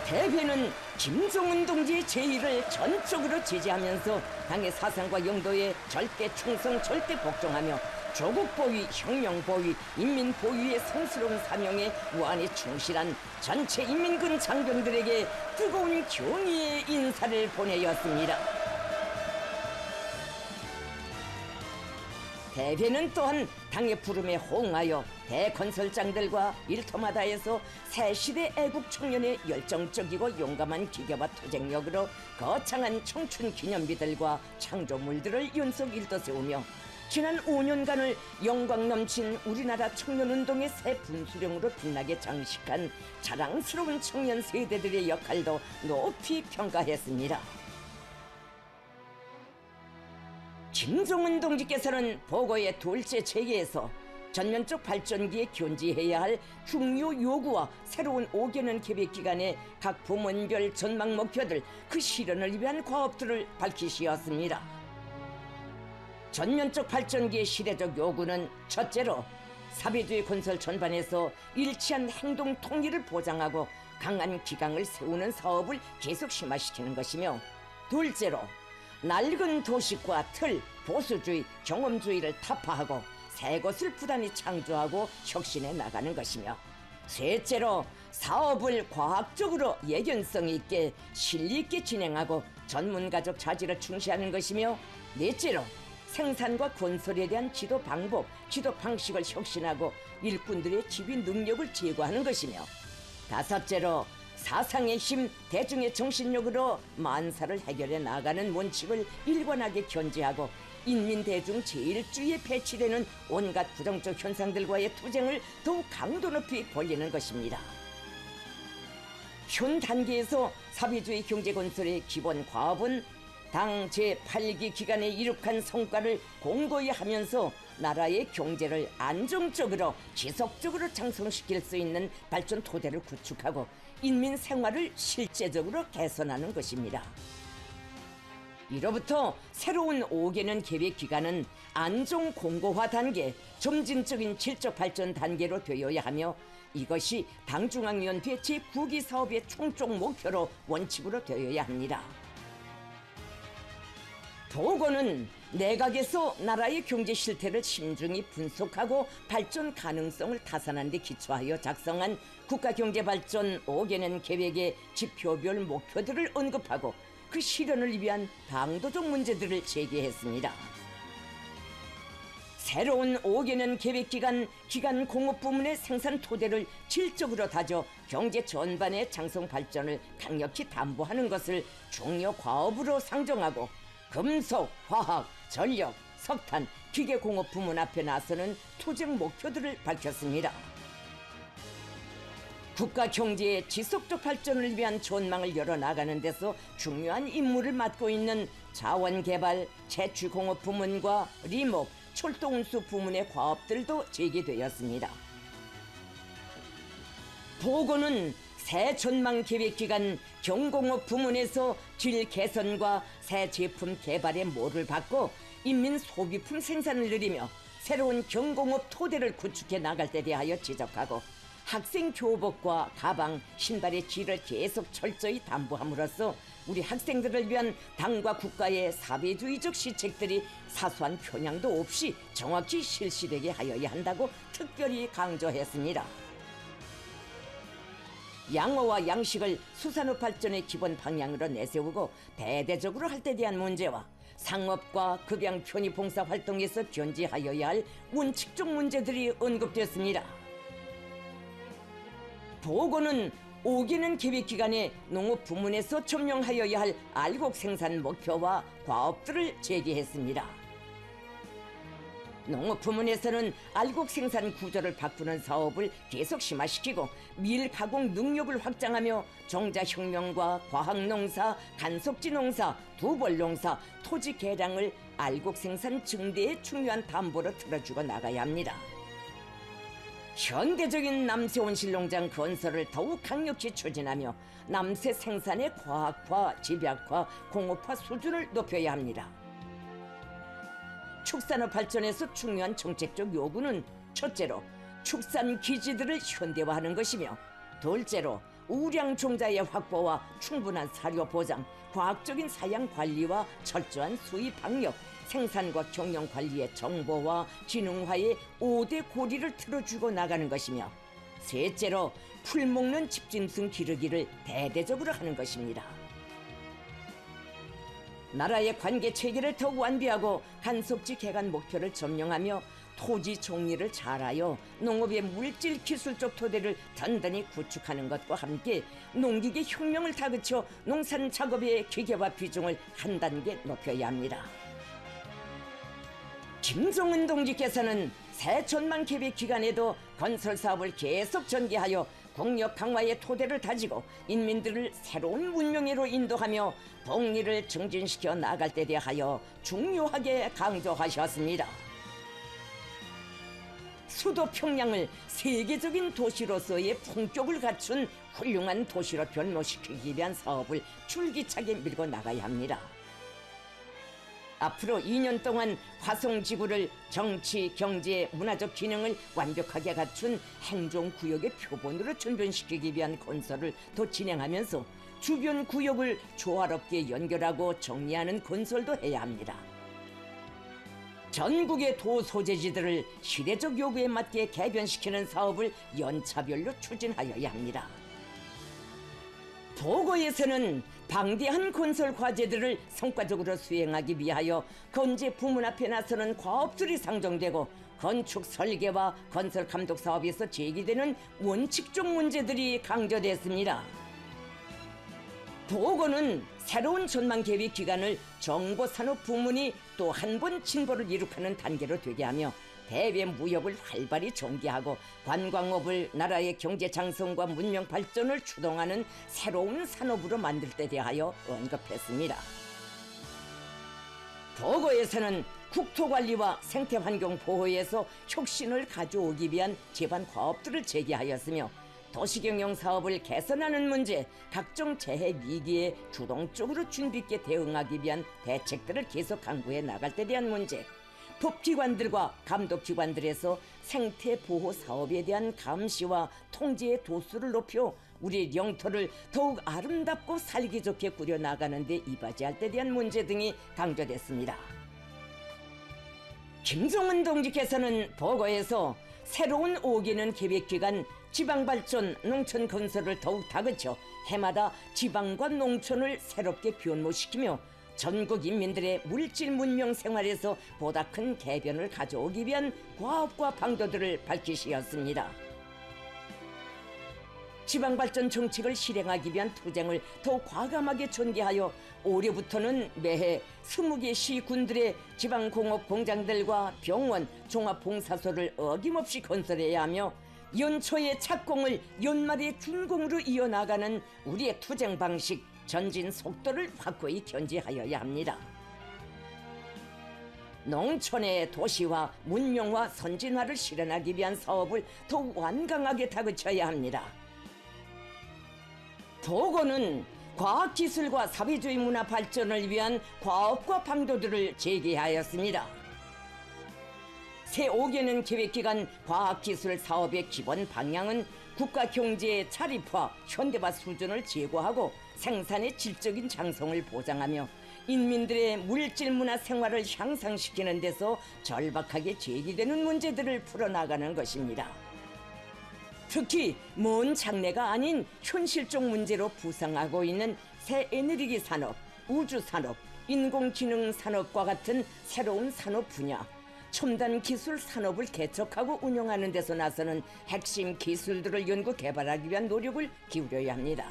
대회는 김정은 동지의 제의를 전적으로 지지하면서 당의 사상과 영도에 절대 충성, 절대 복종하며 조국보위, 혁명보위, 인민보위의 성스러운 사명에 무한히 충실한 전체 인민군 장병들에게 뜨거운 경의의 인사를 보내었습니다. 대회는 또한 당의 부름에 호응하여 대건설장들과 일터마다에서 새 시대 애국 청년의 열정적이고 용감한 기계와 투쟁력으로 거창한 청춘 기념비들과 창조물들을 연속 일떠세우며 지난 5년간을 영광 넘친 우리나라 청년운동의 새 분수령으로 빛나게 장식한 자랑스러운 청년 세대들의 역할도 높이 평가했습니다. 김정은 동지께서는 보고의 둘째 체계에서 전면적 발전기에 견지해야 할 중요 요구와 새로운 5개년 계획 기간의 각 부문별 전망 목표들, 그 실현을 위한 과업들을 밝히시었습니다. 전면적 발전기의 시대적 요구는 첫째로 사회주의 건설 전반에서 일치한 행동 통일을 보장하고 강한 기강을 세우는 사업을 계속 심화시키는 것이며, 둘째로 낡은 도식과 틀, 보수주의, 경험주의를 타파하고 새 것을 부단히 창조하고 혁신해 나가는 것이며, 셋째로 사업을 과학적으로 예견성 있게 실리 있게 진행하고 전문가적 자질을 충실하는 것이며, 넷째로 생산과 건설에 대한 지도 방법, 지도 방식을 혁신하고 일꾼들의 지휘 능력을 제고하는 것이며, 다섯째로 사상의 힘, 대중의 정신력으로 만사를 해결해 나가는 원칙을 일관하게 견지하고 인민대중 제일주의에 배치되는 온갖 부정적 현상들과의 투쟁을 더욱 강도 높이 벌이는 것입니다. 현 단계에서 사회주의 경제건설의 기본 과업은 당 제8기 기간에 이룩한 성과를 공고히 하면서 나라의 경제를 안정적으로 지속적으로 장성시킬 수 있는 발전 토대를 구축하고 인민 생활을 실제적으로 개선하는 것입니다. 이로부터 새로운 5개년 계획 기간은 안정 공고화 단계, 점진적인 질적 발전 단계로 되어야 하며, 이것이 당중앙위원회 제9기 사업의 총적 목표로 원칙으로 되어야 합니다. 보고는 내각에서 나라의 경제 실태를 심중히 분석하고 발전 가능성을 타산한 데 기초하여 작성한 국가경제발전 5개년 계획의 지표별 목표들을 언급하고 그 실현을 위한 방도적 문제들을 제기했습니다. 새로운 5개년 계획기간 공업 부문의 생산 토대를 질적으로 다져 경제 전반의 장성 발전을 강력히 담보하는 것을 중요 과업으로 상정하고 금속, 화학, 전력, 석탄, 기계공업 부문 앞에 나서는 투쟁 목표들을 밝혔습니다. 국가 경제의 지속적 발전을 위한 전망을 열어나가는 데서 중요한 임무를 맡고 있는 자원개발, 채취공업 부문과 리목, 철도운수 부문의 과업들도 제기되었습니다. 보고는 새 전망 계획 기간 경공업 부문에서 질 개선과 새 제품 개발의 모를 받고 인민 소비품 생산을 늘리며 새로운 경공업 토대를 구축해 나갈 데 대하여 지적하고, 학생 교복과 가방, 신발의 질을 계속 철저히 담보함으로써 우리 학생들을 위한 당과 국가의 사회주의적 시책들이 사소한 편향도 없이 정확히 실시되게 하여야 한다고 특별히 강조했습니다. 양어와 양식을 수산업 발전의 기본 방향으로 내세우고 대대적으로 할 때 대한 문제와 상업과 급양 편의 봉사 활동에서 견지하여야 할 원칙적 문제들이 언급됐습니다. 보고는 5개년 계획 기간에 농업 부문에서 점령하여야 할 알곡 생산 목표와 과업들을 제기했습니다. 농업 부문에서는 알곡 생산 구조를 바꾸는 사업을 계속 심화시키고 밀 가공 능력을 확장하며 종자혁명과 과학농사, 간속지 농사, 두벌농사, 토지 개량을 알곡 생산 증대의 중요한 담보로 틀어주고 나가야 합니다. 현대적인 남새 온실농장 건설을 더욱 강력히 추진하며 남새 생산의 과학화, 집약화, 공업화 수준을 높여야 합니다. 축산업 발전에서 중요한 정책적 요구는 첫째로 축산 기지들을 현대화하는 것이며, 둘째로 우량 종자의 확보와 충분한 사료 보장, 과학적인 사양 관리와 철저한 수입 방역, 생산과 경영 관리의 정보화, 지능화의 5대 고리를 틀어주고 나가는 것이며, 셋째로 풀먹는 집짐승 기르기를 대대적으로 하는 것입니다. 나라의 관계 체계를 더욱 완비하고 간섭지 개간 목표를 점령하며 토지 정리를 잘하여 농업의 물질 기술적 토대를 단단히 구축하는 것과 함께 농기계 혁명을 다그쳐 농산 작업의 기계화 비중을 한 단계 높여야 합니다. 김정은 동지께서는 새 전망 계획 기간에도 건설 사업을 계속 전개하여 국력 강화의 토대를 다지고 인민들을 새로운 문명으로 인도하며 복리를 증진시켜 나갈 때 대하여 중요하게 강조하셨습니다. 수도 평양을 세계적인 도시로서의 품격을 갖춘 훌륭한 도시로 변모시키기 위한 사업을 줄기차게 밀고 나가야 합니다. 앞으로 2년 동안 화성지구를 정치, 경제, 문화적 기능을 완벽하게 갖춘 행정구역의 표본으로 전변시키기 위한 건설을 더 진행하면서 주변 구역을 조화롭게 연결하고 정리하는 건설도 해야 합니다. 전국의 도 소재지들을 시대적 요구에 맞게 개변시키는 사업을 연차별로 추진하여야 합니다. 도고에서는 방대한 건설 과제들을 성과적으로 수행하기 위하여 건재 부문 앞에 나서는 과업들이 상정되고 건축 설계와 건설 감독 사업에서 제기되는 원칙적 문제들이 강조됐습니다. 도고는 새로운 전망 계획 기간을 정보산업 부문이 또 한 번 진보를 이룩하는 단계로 되게 하며 대외 무역을 활발히 전개하고 관광업을 나라의 경제 장성과 문명 발전을 추동하는 새로운 산업으로 만들 때 대하여 언급했습니다. 도고에서는 국토관리와 생태환경 보호에서 혁신을 가져오기 위한 제반 과업들을 제기하였으며 도시경영 사업을 개선하는 문제, 각종 재해 위기에 주동적으로 준비 있게 대응하기 위한 대책들을 계속 강구해 나갈 때 대한 문제, 법기관들과 감독기관들에서 생태보호 사업에 대한 감시와 통제의 도수를 높여 우리 영토를 더욱 아름답고 살기 좋게 꾸려나가는 데 이바지할 때 대한 문제 등이 강조됐습니다. 김종은 동지께서는 보고에서 새로운 5개년 계획기간 지방발전, 농촌건설을 더욱 다그쳐 해마다 지방과 농촌을 새롭게 변모시키며 전국 인민들의 물질 문명 생활에서 보다 큰 개변을 가져오기 위한 과업과 방도들을 밝히시었습니다. 지방발전 정책을 실행하기 위한 투쟁을 더욱 과감하게 전개하여 올해부터는 매해 20개 시군들의 지방공업 공장들과 병원, 종합봉사소를 어김없이 건설해야 하며 연초의 착공을 연말의 준공으로 이어나가는 우리의 투쟁 방식, 전진 속도를 확고히 견지하여야 합니다. 농촌의 도시화, 문명화, 선진화를 실현하기 위한 사업을 더욱 완강하게 다그쳐야 합니다. 도고는 과학기술과 사회주의 문화 발전을 위한 과업과 방도들을 제기하였습니다. 새 5개년 계획기간 과학기술 사업의 기본 방향은 국가 경제의 자립화, 현대화 수준을 제고하고 생산의 질적인 장성을 보장하며 인민들의 물질 문화 생활을 향상시키는 데서 절박하게 제기되는 문제들을 풀어나가는 것입니다. 특히 먼 장래가 아닌 현실적 문제로 부상하고 있는 새 에너지 산업, 우주 산업, 인공지능 산업과 같은 새로운 산업 분야, 첨단 기술 산업을 개척하고 운영하는 데서 나서는 핵심 기술들을 연구 개발하기 위한 노력을 기울여야 합니다.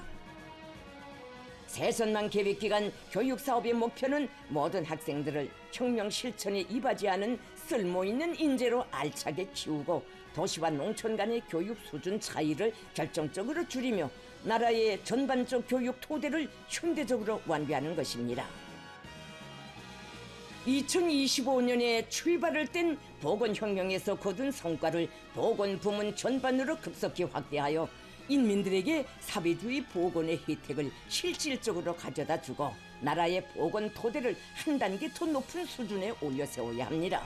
새전망 계획 기간 교육 사업의 목표는 모든 학생들을 혁명 실천에 이바지하는 쓸모있는 인재로 알차게 키우고 도시와 농촌 간의 교육 수준 차이를 결정적으로 줄이며 나라의 전반적 교육 토대를 현대적으로 완비하는 것입니다. 2025년에 출발을 뗀 보건혁명에서 거둔 성과를 보건 부문 전반으로 급속히 확대하여 인민들에게 사회주의 보건의 혜택을 실질적으로 가져다 주고 나라의 보건 토대를 한 단계 더 높은 수준에 올려 세워야 합니다.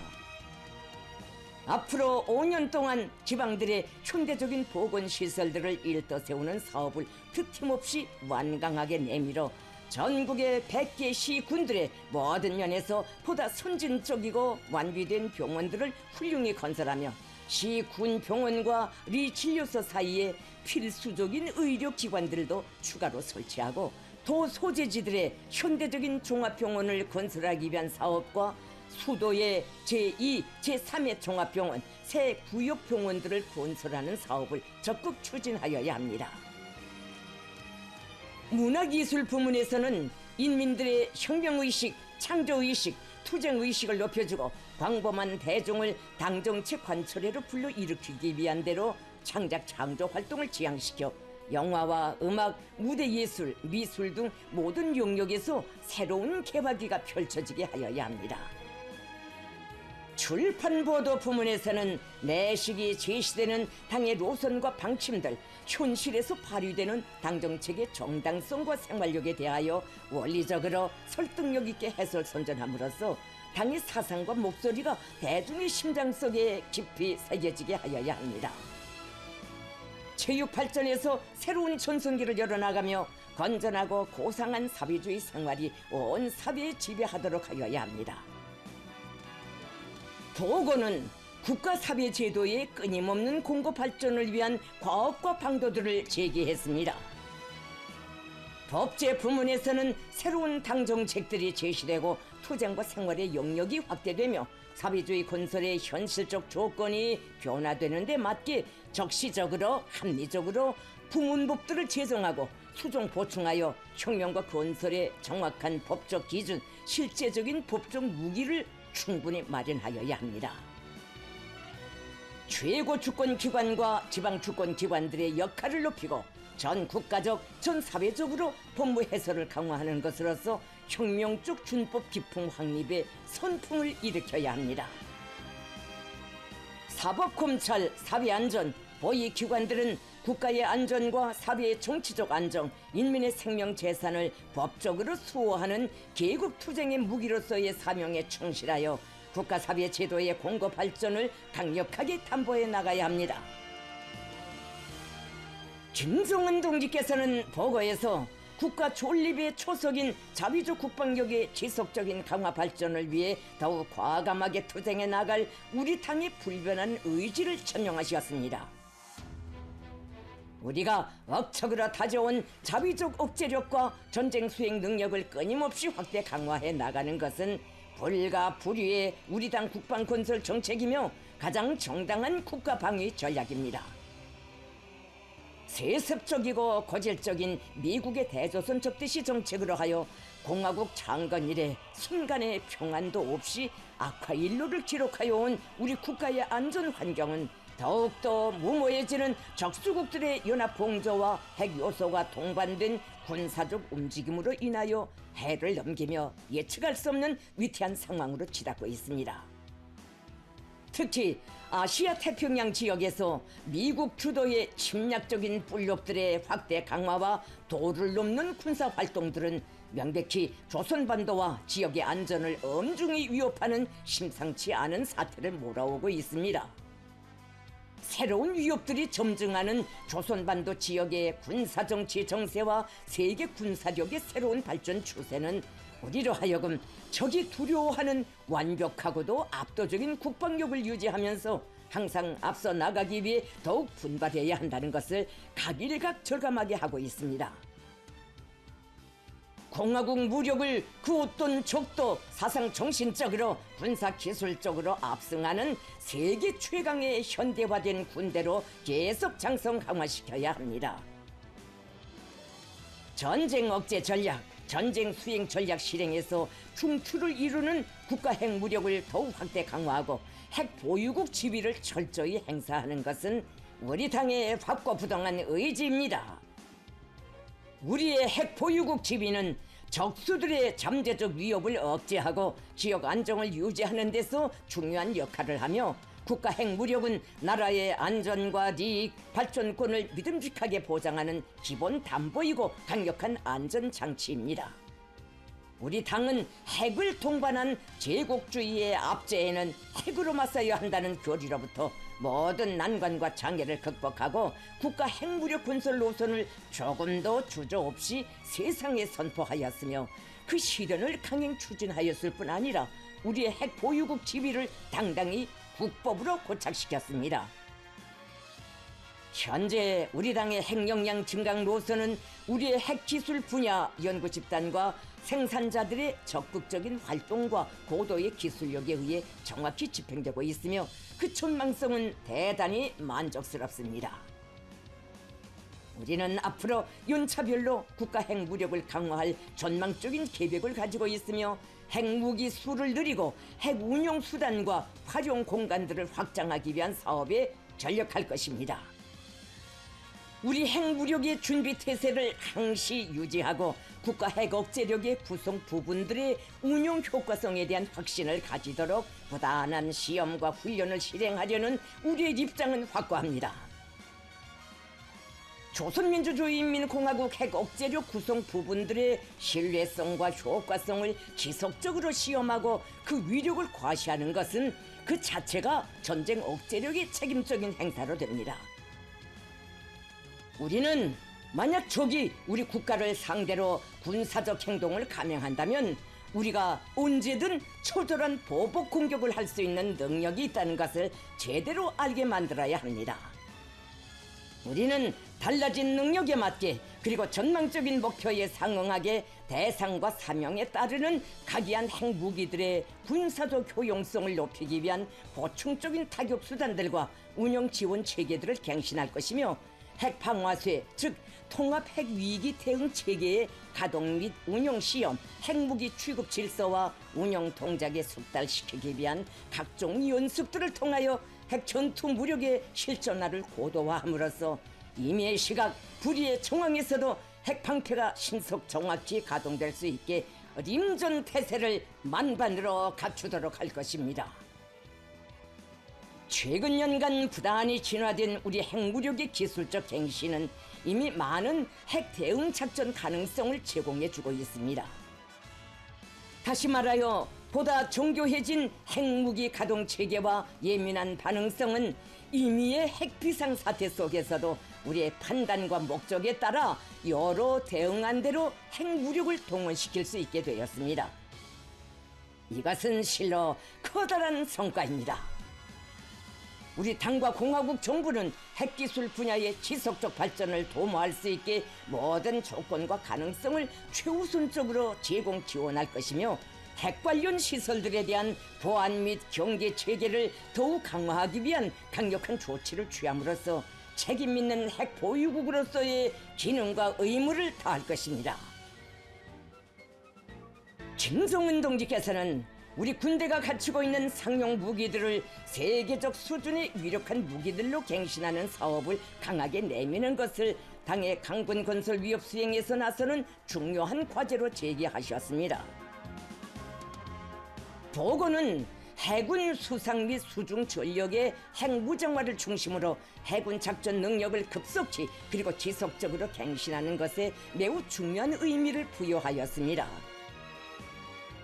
앞으로 5년 동안 지방들의 현대적인 보건시설들을 일떠 세우는 사업을 틈없이 완강하게 내밀어 전국의 100개 시군들의 모든 면에서 보다 선진적이고 완비된 병원들을 훌륭히 건설하며 시군 병원과 리진료소 사이에 필수적인 의료기관들도 추가로 설치하고 도 소재지들의 현대적인 종합병원을 건설하기 위한 사업과 수도의 제2, 제3의 종합병원, 새 구역병원들을 건설하는 사업을 적극 추진하여야 합니다. 문화기술 부문에서는 인민들의 혁명의식, 창조의식, 투쟁의식을 높여주고 광범한 대중을 당정체 관철회로 불러일으키기 위한 대로 창작 창조 활동을 지향시켜 영화와 음악, 무대예술, 미술 등 모든 영역에서 새로운 개화기가 펼쳐지게 하여야 합니다. 출판보도 부문에서는 매시기 제시되는 당의 노선과 방침들, 현실에서 발휘되는 당정책의 정당성과 생활력에 대하여 원리적으로 설득력 있게 해설 선전함으로써 당의 사상과 목소리가 대중의 심장 속에 깊이 새겨지게 하여야 합니다. 체육 발전에서 새로운 전성기를 열어나가며 건전하고 고상한 사회주의 생활이 온 사회에 지배하도록 하여야 합니다. 도고는 국가 사회 제도의 끊임없는 공급 발전을 위한 과업과 방도들을 제기했습니다. 법제 부문에서는 새로운 당 정책들이 제시되고 투쟁과 생활의 영역이 확대되며 사회주의 건설의 현실적 조건이 변화되는 데 맞게 적시적으로 합리적으로 부문법들을 제정하고 수정 보충하여 혁명과 건설의 정확한 법적 기준, 실제적인 법적 무기를 충분히 마련하여야 합니다. 최고 주권기관과 지방 주권기관들의 역할을 높이고 전 국가적, 전 사회적으로 법무 해설을 강화하는 것으로서 혁명적 준법 기풍 확립에 선풍을 일으켜야 합니다. 사법, 검찰, 사회안전, 보위기관들은 국가의 안전과 사회의 정치적 안정, 인민의 생명 재산을 법적으로 수호하는 계급투쟁의 무기로서의 사명에 충실하여 국가사회 제도의 공급 발전을 강력하게 담보해 나가야 합니다. 김정은 동지께서는 보고에서 국가 존립의 초석인 자위적 국방력의 지속적인 강화 발전을 위해 더욱 과감하게 투쟁해 나갈 우리 당의 불변한 의지를 천명하셨습니다. 우리가 억척으로 다져온 자위적 억제력과 전쟁 수행 능력을 끊임없이 확대 강화해 나가는 것은 불가 불위의 우리 당 국방 건설 정책이며 가장 정당한 국가 방위 전략입니다. 세습적이고 고질적인 미국의 대조선 접대시 정책으로 하여 공화국 창건 이래 순간의 평안도 없이 악화 일로를 기록하여 온 우리 국가의 안전 환경은 더욱더 무모해지는 적수국들의 연합 봉조와 핵 요소가 동반된 군사적 움직임으로 인하여 해를 넘기며 예측할 수 없는 위태한 상황으로 치닫고 있습니다. 특히 아시아 태평양 지역에서 미국 주도의 침략적인 불력들의 확대 강화와 도를 넘는 군사 활동들은 명백히 조선반도와 지역의 안전을 엄중히 위협하는 심상치 않은 사태를 몰아오고 있습니다. 새로운 위협들이 점증하는 조선반도 지역의 군사정치 정세와 세계 군사력의 새로운 발전 추세는 우리로 하여금 적이 두려워하는 완벽하고도 압도적인 국방력을 유지하면서 항상 앞서 나가기 위해 더욱 분발해야 한다는 것을 각일각 절감하게 하고 있습니다. 공화국 무력을 그 어떤 적도 사상 정신적으로 군사 기술적으로 압승하는 세계 최강의 현대화된 군대로 계속 장성 강화시켜야 합니다. 전쟁 억제 전략, 전쟁 수행 전략 실행에서 중추를 이루는 국가 핵무력을 더욱 확대 강화하고 핵 보유국 지위를 철저히 행사하는 것은 우리 당의 확고부동한 의지입니다. 우리의 핵 보유국 지위는 적수들의 잠재적 위협을 억제하고 지역 안정을 유지하는 데서 중요한 역할을 하며 국가 핵무력은 나라의 안전과 이익, 발전권을 믿음직하게 보장하는 기본 담보이고 강력한 안전장치입니다. 우리 당은 핵을 동반한 제국주의의 압제에는 핵으로 맞서야 한다는 교리로부터 모든 난관과 장애를 극복하고 국가 핵무력 건설 노선을 조금도 주저없이 세상에 선포하였으며 그 실현을 강행 추진하였을 뿐 아니라 우리의 핵 보유국 지위를 당당히 국법으로 고착시켰습니다. 현재 우리 당의 핵 역량 증강 노선은 우리의 핵 기술 분야 연구 집단과 생산자들의 적극적인 활동과 고도의 기술력에 의해 정확히 집행되고 있으며 그 전망성은 대단히 만족스럽습니다. 우리는 앞으로 연차별로 국가 핵무력을 강화할 전망적인 계획을 가지고 있으며 핵무기 수를 늘리고 핵 운용 수단과 활용 공간들을 확장하기 위한 사업에 전력할 것입니다. 우리 핵무력의 준비 태세를 항시 유지하고 국가 핵 억제력의 구성 부분들의 운용 효과성에 대한 확신을 가지도록 부단한 시험과 훈련을 실행하려는 우리의 입장은 확고합니다. 조선민주주의인민공화국 핵 억제력 구성 부분들의 신뢰성과 효과성을 지속적으로 시험하고 그 위력을 과시하는 것은 그 자체가 전쟁 억제력의 책임적인 행사로 됩니다. 우리는 만약 적이 우리 국가를 상대로 군사적 행동을 감행한다면 우리가 언제든 처절한 보복 공격을 할 수 있는 능력이 있다는 것을 제대로 알게 만들어야 합니다. 우리는 달라진 능력에 맞게 그리고 전망적인 목표에 상응하게 대상과 사명에 따르는 각이한 핵무기들의 군사적 효용성을 높이기 위한 보충적인 타격 수단들과 운영 지원 체계들을 갱신할 것이며 핵방화쇠, 즉 통합 핵위기 대응 체계의 가동 및 운영 시험, 핵무기 취급 질서와 운영 동작에 숙달시키기 위한 각종 연습들을 통하여 핵 전투 무력의 실전화를 고도화함으로써 임의의 시각, 불의의 정황에서도 핵방패가 신속 정확히 가동될 수 있게 림전 태세를 만반으로 갖추도록 할 것입니다. 최근 년간 부단히 진화된 우리 핵무력의 기술적 갱신은 이미 많은 핵 대응 작전 가능성을 제공해주고 있습니다. 다시 말하여 보다 정교해진 핵무기 가동 체계와 예민한 반응성은 임의의 핵 비상 사태 속에서도 우리의 판단과 목적에 따라 여러 대응안대로 핵무력을 동원시킬 수 있게 되었습니다. 이것은 실로 커다란 성과입니다. 우리 당과 공화국 정부는 핵기술 분야의 지속적 발전을 도모할 수 있게 모든 조건과 가능성을 최우선적으로 제공 지원할 것이며 핵 관련 시설들에 대한 보안 및 경계 체계를 더욱 강화하기 위한 강력한 조치를 취함으로써 책임 있는 핵 보유국으로서의 기능과 의무를 다할 것입니다. 김정은 동지께서는 우리 군대가 갖추고 있는 상용 무기들을 세계적 수준의 유력한 무기들로 갱신하는 사업을 강하게 내미는 것을 당의 강군 건설 위협 수행에서 나서는 중요한 과제로 제기하셨습니다. 보고는 해군 수상 및 수중 전력의 핵무장화를 중심으로 해군 작전 능력을 급속히 그리고 지속적으로 갱신하는 것에 매우 중요한 의미를 부여하였습니다.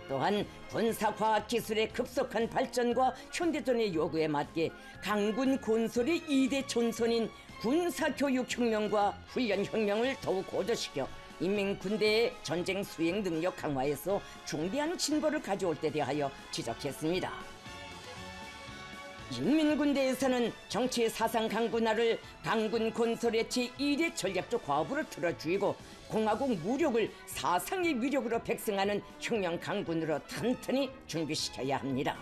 또한 군사과학기술의 급속한 발전과 현대전의 요구에 맞게 강군 건설의 2대 전선인 군사교육혁명과 훈련혁명을 더욱 고도시켜 인민군대의 전쟁 수행 능력 강화에서 중대한 진보를 가져올 때 대하여 지적했습니다. 인민군대에서는 정치 사상 강군화를 강군 건설의 제1의 전략적 과업으로 틀어주이고 공화국 무력을 사상의 위력으로 백승하는 혁명 강군으로 튼튼히 준비시켜야 합니다.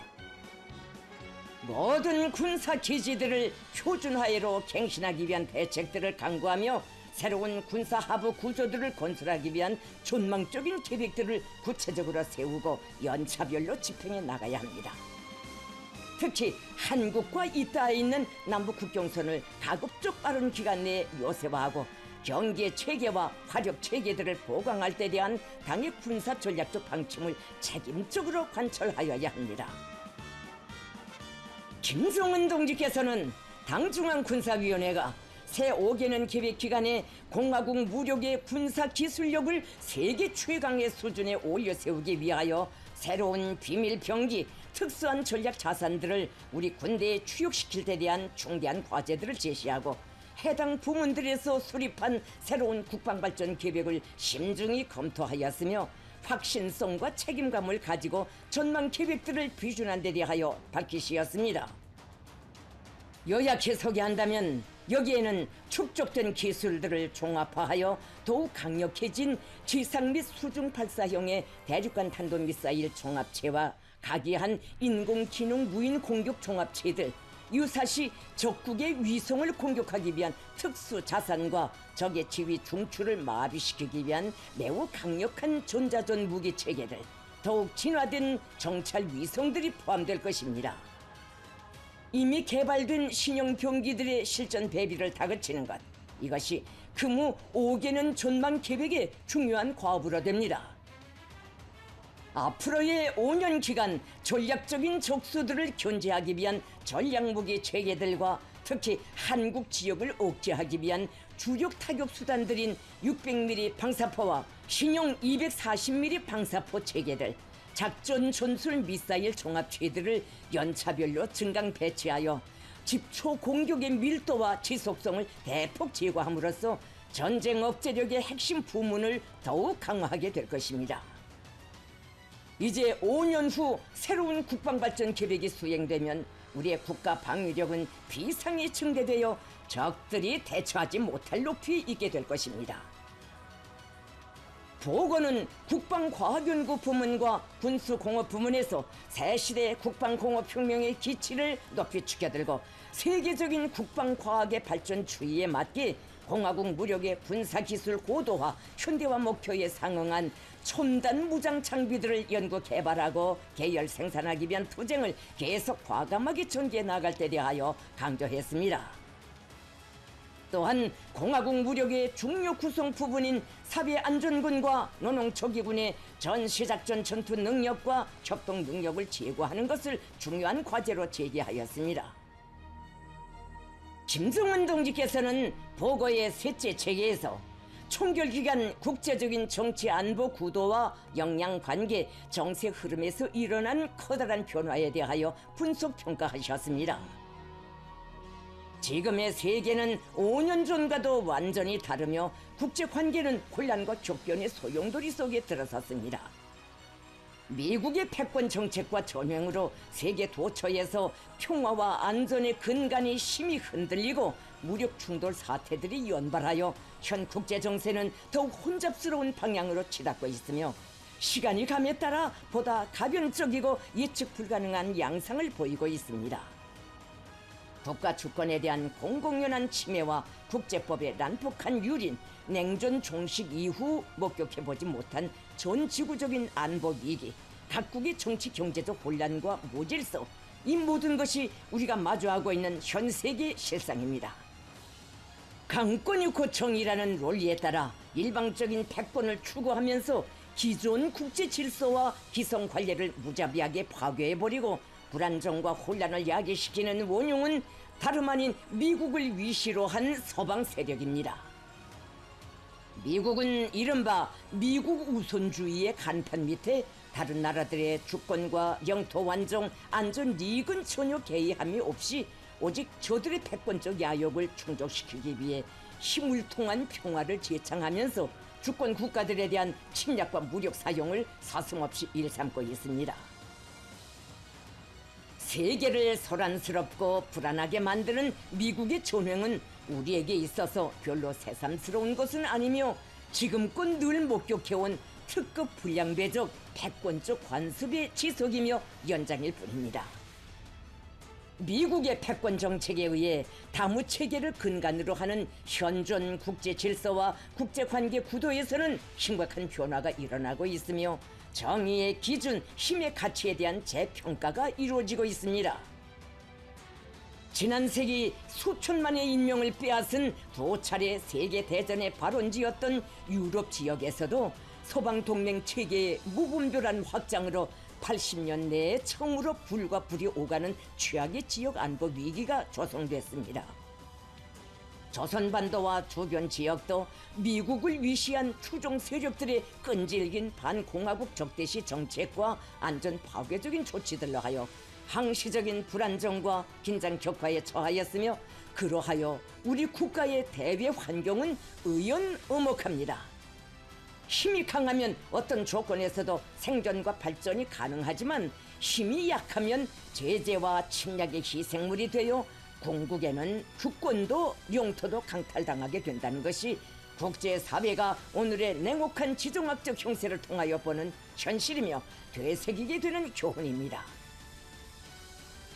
모든 군사 기지들을 표준화해로 갱신하기 위한 대책들을 강구하며 새로운 군사 하부 구조들을 건설하기 위한 전망적인 계획들을 구체적으로 세우고 연차별로 집행해 나가야 합니다. 특히 한국과 잇닿아 있는 남북 국경선을 가급적 빠른 기간 내에 요새화하고 경계 체계와 화력 체계들을 보강할 때 대한 당의 군사 전략적 방침을 책임적으로 관철하여야 합니다. 김정은 동지께서는 당 중앙군사위원회가 새 5개년 계획 기간에 공화국 무력의 군사 기술력을 세계 최강의 수준에 올려 세우기 위하여 새로운 비밀 병기, 특수한 전략 자산들을 우리 군대에 추육시킬 데 대한 중대한 과제들을 제시하고 해당 부문들에서 수립한 새로운 국방발전 계획을 심중히 검토하였으며 확신성과 책임감을 가지고 전망 계획들을 비준한 데 대하여 밝히시었습니다. 요약해 소개한다면 여기에는 축적된 기술들을 종합화하여 더욱 강력해진 지상 및 수중 발사형의 대륙간 탄도미사일 종합체와 각이한 인공기능 무인 공격 종합체들, 유사시 적국의 위성을 공격하기 위한 특수 자산과 적의 지휘 중추를 마비시키기 위한 매우 강력한 전자전 무기 체계들, 더욱 진화된 정찰 위성들이 포함될 것입니다. 이미 개발된 신형 병기들의 실전 대비를 다그치는 것, 이것이 금후 5개년 전망 계획의 중요한 과업으로 됩니다. 앞으로의 5년 기간 전략적인 적수들을 견제하기 위한 전략무기 체계들과 특히 한국 지역을 억제하기 위한 주력 타격 수단들인 600mm 방사포와 신형 240mm 방사포 체계들, 작전 전술 미사일 종합체들을 연차별로 증강 배치하여 집초 공격의 밀도와 지속성을 대폭 제고함으로써 전쟁 억제력의 핵심 부문을 더욱 강화하게 될 것입니다. 이제 5년 후 새로운 국방발전 계획이 수행되면 우리의 국가 방위력은 비상이 증대되어 적들이 대처하지 못할 높이에 있게 될 것입니다. 보건은 국방과학연구 부문과 군수공업 부문에서 새 시대의 국방공업혁명의 기치를 높이 축여들고 세계적인 국방과학의 발전 추이에 맞게 공화국 무력의 군사기술 고도화, 현대화 목표에 상응한 첨단 무장 장비들을 연구 개발하고 계열 생산하기 위한 투쟁을 계속 과감하게 전개해 나갈 때 대하여 강조했습니다. 또한 공화국 무력의 중요 구성 부분인 사회안전군과 노농초기군의 전시작전 전투 능력과 협동 능력을 제고하는 것을 중요한 과제로 제기하였습니다. 김정은 동지께서는 보고의 셋째 체계에서 총결기간 국제적인 정치 안보 구도와 역량관계, 정세 흐름에서 일어난 커다란 변화에 대하여 분석평가하셨습니다. 지금의 세계는 5년 전과도 완전히 다르며 국제관계는 혼란과 격변의 소용돌이 속에 들어섰습니다. 미국의 패권 정책과 전횡으로 세계 도처에서 평화와 안전의 근간이 심히 흔들리고 무력 충돌 사태들이 연발하여 현 국제 정세는 더욱 혼잡스러운 방향으로 치닫고 있으며 시간이 감에 따라 보다 가변적이고 예측 불가능한 양상을 보이고 있습니다. 국가 주권에 대한 공공연한 침해와 국제법의 난폭한 유린, 냉전 종식 이후 목격해보지 못한 전 지구적인 안보 위기, 각국의 정치 경제적 혼란과 무질서, 이 모든 것이 우리가 마주하고 있는 현 세계 실상입니다. 강권이 고총이라는 논리에 따라 일방적인 패권을 추구하면서 기존 국제 질서와 기성 관례를 무자비하게 파괴해버리고 불안정과 혼란을 야기시키는 원흉은 다름 아닌 미국을 위시로 한 서방 세력입니다. 미국은 이른바 미국 우선주의의 간판 밑에 다른 나라들의 주권과 영토 완종, 안전 이익은 전혀 개의함이 없이 오직 저들의 패권적 야욕을 충족시키기 위해 힘을 통한 평화를 제창하면서 주권 국가들에 대한 침략과 무력 사용을 서슴없이 일삼고 있습니다. 세계를 소란스럽고 불안하게 만드는 미국의 전횡은 우리에게 있어서 별로 새삼스러운 것은 아니며 지금껏 늘 목격해온 특급 불량배적 패권적 관습의 지속이며 연장일 뿐입니다. 미국의 패권 정책에 의해 다무 체계를 근간으로 하는 현존 국제 질서와 국제관계 구도에서는 심각한 변화가 일어나고 있으며 정의의 기준, 힘의 가치에 대한 재평가가 이루어지고 있습니다. 지난 세기 수천만의 인명을 빼앗은 두 차례 세계대전의 발원지였던 유럽 지역에서도 서방동맹 체계의 무분별한 확장으로 80년 내에 처음으로 불과 불이 오가는 최악의 지역 안보 위기가 조성됐습니다. 조선반도와 주변 지역도 미국을 위시한 추종 세력들의 끈질긴 반공화국 적대시 정책과 안전 파괴적인 조치들로 하여 항시적인 불안정과 긴장 격화에 처하였으며 그러하여 우리 국가의 대외 환경은 의연음혹합니다. 힘이 강하면 어떤 조건에서도 생존과 발전이 가능하지만 힘이 약하면 제재와 침략의 희생물이 되어 궁극에는 주권도 영토도 강탈당하게 된다는 것이 국제사회가 오늘의 냉혹한 지정학적 형세를 통하여 보는 현실이며 되새기게 되는 교훈입니다.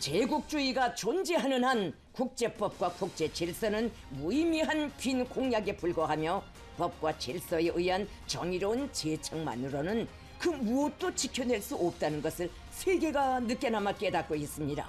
제국주의가 존재하는 한 국제법과 국제질서는 무의미한 빈 공약에 불과하며 법과 질서에 의한 정의로운 제청만으로는 그 무엇도 지켜낼 수 없다는 것을 세계가 늦게나마 깨닫고 있습니다.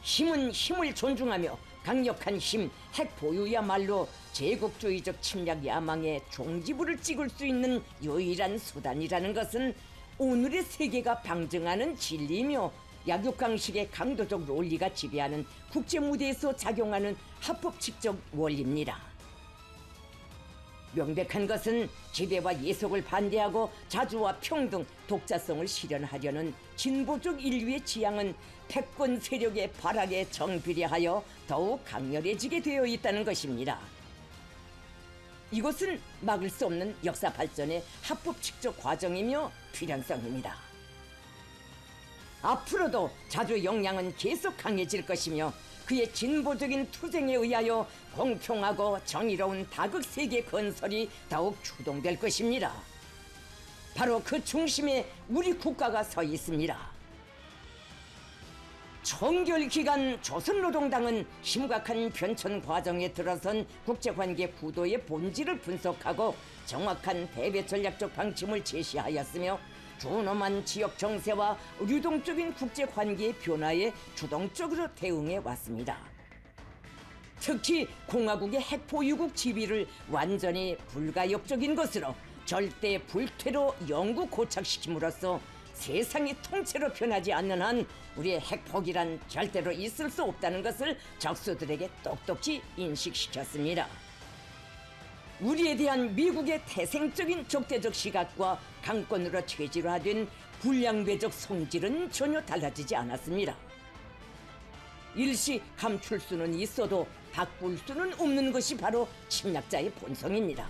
힘은 힘을 존중하며 강력한 힘, 핵 보유야말로 제국주의적 침략 야망의 종지부를 찍을 수 있는 유일한 수단이라는 것은 오늘의 세계가 방증하는 진리이며 약육강식의 강도적 논리가 지배하는 국제무대에서 작용하는 합법칙적 원리입니다. 명백한 것은 지배와 예속을 반대하고 자주와 평등, 독자성을 실현하려는 진보적 인류의 지향은 패권 세력의 발악에 정비례하여 더욱 강렬해지게 되어 있다는 것입니다. 이것은 막을 수 없는 역사 발전의 합법칙적 과정이며 필연성입니다. 앞으로도 자주 역량은 계속 강해질 것이며 그의 진보적인 투쟁에 의하여 공평하고 정의로운 다극세계 건설이 더욱 주동될 것입니다. 바로 그 중심에 우리 국가가 서 있습니다. 총결기간 조선노동당은 심각한 변천 과정에 들어선 국제관계 구도의 본질을 분석하고 정확한 대외 전략적 방침을 제시하였으며 준엄한 지역 정세와 유동적인 국제관계의 변화에 주동적으로 대응해 왔습니다. 특히 공화국의 핵보유국 지위를 완전히 불가역적인 것으로 절대 불퇴로 영구 고착시킴으로써 세상이 통째로 변하지 않는 한 우리의 핵폭이란 절대로 있을 수 없다는 것을 적수들에게 똑똑히 인식시켰습니다. 우리에 대한 미국의 태생적인 적대적 시각과 강권으로 체질화된 불량배적 성질은 전혀 달라지지 않았습니다. 일시 감출 수는 있어도 바꿀 수는 없는 것이 바로 침략자의 본성입니다.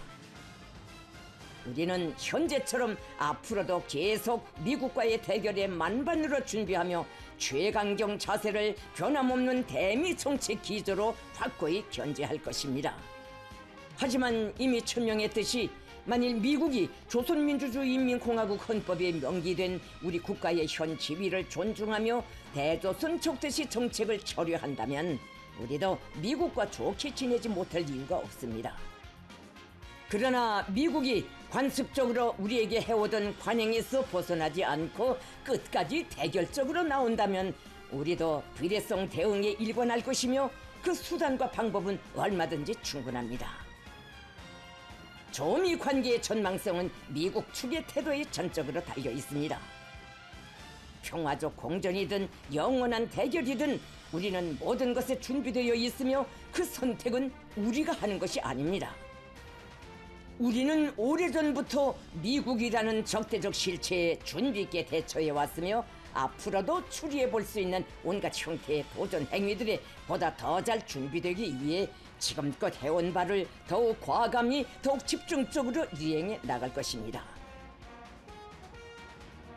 우리는 현재처럼 앞으로도 계속 미국과의 대결에 만반으로 준비하며 최강경 자세를 변함없는 대미 정책 기조로 확고히 견제할 것입니다. 하지만 이미 천명했듯이 만일 미국이 조선민주주의인민공화국 헌법에 명기된 우리 국가의 현 지위를 존중하며 대조선 적대시 정책을 처리한다면 우리도 미국과 좋게 지내지 못할 이유가 없습니다. 그러나 미국이 관습적으로 우리에게 해오던 관행에서 벗어나지 않고 끝까지 대결적으로 나온다면 우리도 비례성 대응에 일관할 것이며 그 수단과 방법은 얼마든지 충분합니다. 조미 관계의 전망성은 미국 측의 태도에 전적으로 달려 있습니다. 평화적 공전이든 영원한 대결이든 우리는 모든 것에 준비되어 있으며 그 선택은 우리가 하는 것이 아닙니다. 우리는 오래전부터 미국이라는 적대적 실체에 준비 있게 대처해 왔으며 앞으로도 추리해 볼 수 있는 온갖 형태의 도전 행위들에 보다 더 잘 준비되기 위해 지금껏 해온 바를 더욱 과감히 더욱 집중적으로 이행해 나갈 것입니다.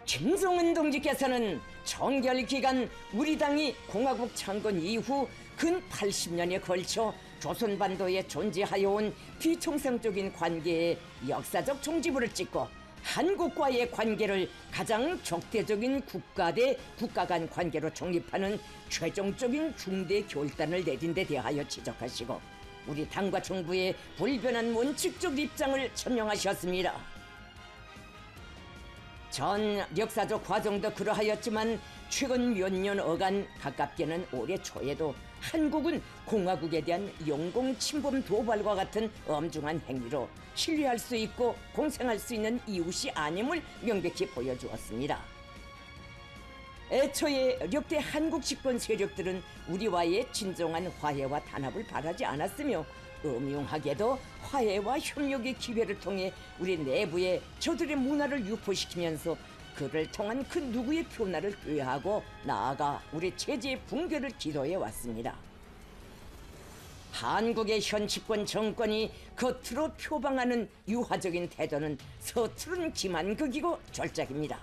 김정은 동지께서는 정결기간 우리 당이 공화국 창건 이후 근 80년에 걸쳐 조선반도에 존재하여온 비정상적인 관계에 역사적 종지부를 찍고 한국과의 관계를 가장 적대적인 국가 대 국가 간 관계로 정립하는 최종적인 중대 결단을 내린 데 대하여 지적하시고 우리 당과 정부의 불변한 원칙적 입장을 천명하셨습니다. 전 역사적 과정도 그러하였지만 최근 몇 년어간 가깝게는 올해 초에도 한국은 공화국에 대한 영공 침범 도발과 같은 엄중한 행위로 신뢰할 수 있고 공생할 수 있는 이웃이 아님을 명백히 보여주었습니다. 애초에 역대 한국 집권 세력들은 우리와의 진정한 화해와 단합을 바라지 않았으며 음흉하게도 화해와 협력의 기회를 통해 우리 내부에 저들의 문화를 유포시키면서 그를 통한 그 누구의 변화를 꾀하고 나아가 우리 체제의 붕괴를 기도해 왔습니다. 한국의 현 집권 정권이 겉으로 표방하는 유화적인 태도는 서투른 기만극이고 절작입니다.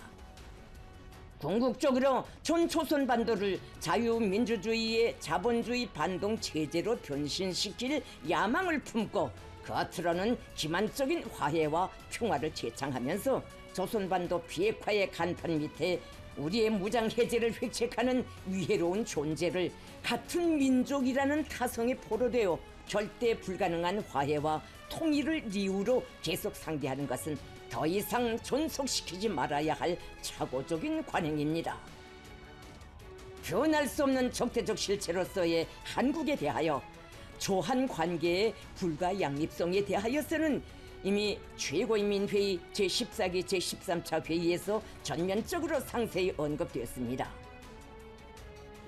궁극적으로 전 조선반도를 자유민주주의의 자본주의 반동 체제로 변신시킬 야망을 품고 겉으로는 기만적인 화해와 평화를 제창하면서 조선반도 비핵화의 간판 밑에 우리의 무장해제를 획책하는 위해로운 존재를 같은 민족이라는 타성에 포로되어 절대 불가능한 화해와 통일을 이유로 계속 상대하는 것은 더 이상 존속시키지 말아야 할 착오적인 관행입니다. 변할 수 없는 적대적 실체로서의 한국에 대하여 조한 관계의 불가양립성에 대하여서는 이미 최고인민회의 제14기 제13차 회의에서 전면적으로 상세히 언급되었습니다.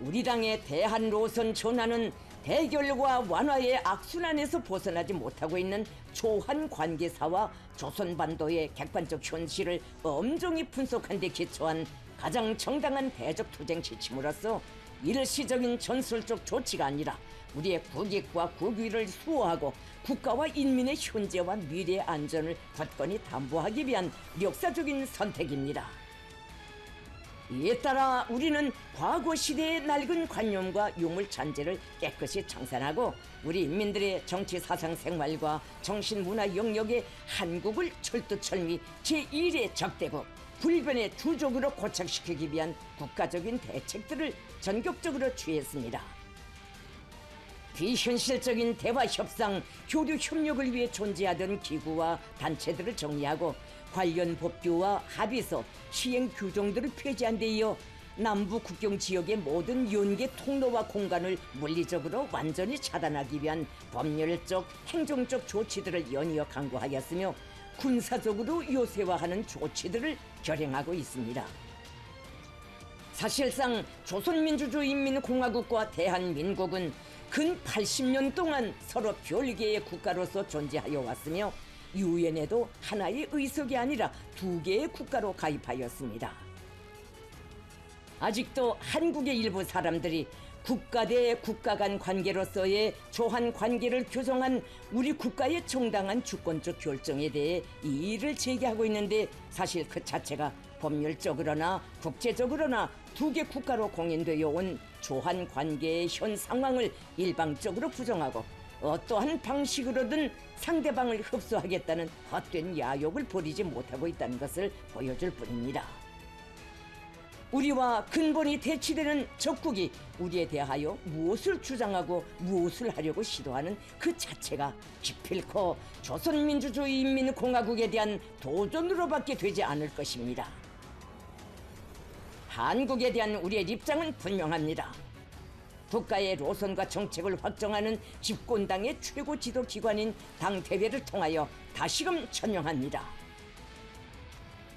우리 당의 대한로선 전환은 대결과 완화의 악순환에서 벗어나지 못하고 있는 조한 관계사와 조선반도의 객관적 현실을 엄정히 분석한 데 기초한 가장 정당한 대적 투쟁 지침으로서 일시적인 전술적 조치가 아니라 우리의 국익과 국위를 수호하고 국가와 인민의 현재와 미래의 안전을 굳건히 담보하기 위한 역사적인 선택입니다. 이에 따라 우리는 과거 시대의 낡은 관념과 유물 잔재를 깨끗이 청산하고 우리 인민들의 정치 사상 생활과 정신 문화 영역에 한국을 철두철미 제1의 적대국 불변의 주적으로 고착시키기 위한 국가적인 대책들을 전격적으로 취했습니다. 비현실적인 대화 협상, 교류 협력을 위해 존재하던 기구와 단체들을 정리하고 관련 법규와 합의서, 시행 규정들을 폐지한 데 이어 남부 국경 지역의 모든 연계 통로와 공간을 물리적으로 완전히 차단하기 위한 법률적, 행정적 조치들을 연이어 강구하였으며 군사적으로 요새화하는 조치들을 결행하고 있습니다. 사실상 조선민주주의인민공화국과 대한민국은 근 80년 동안 서로 별개의 국가로서 존재하여 왔으며 유엔에도 하나의 의석이 아니라 2개의 국가로 가입하였습니다. 아직도 한국의 일부 사람들이 국가 대 국가 간 관계로서의 조한 관계를 규정한 우리 국가의 정당한 주권적 결정에 대해 이의를 제기하고 있는데 사실 그 자체가 법률적으로나 국제적으로나 2개 국가로 공인되어 온 조한 관계의 현 상황을 일방적으로 부정하고 어떠한 방식으로든 상대방을 흡수하겠다는 헛된 야욕을 버리지 못하고 있다는 것을 보여줄 뿐입니다. 우리와 근본이 대치되는 적국이 우리에 대하여 무엇을 주장하고 무엇을 하려고 시도하는 그 자체가 기필코 조선민주주의인민공화국에 대한 도전으로밖에 되지 않을 것입니다. 한국에 대한 우리의 입장은 분명합니다. 국가의 노선과 정책을 확정하는 집권당의 최고 지도 기관인 당대회를 통하여 다시금 천명합니다.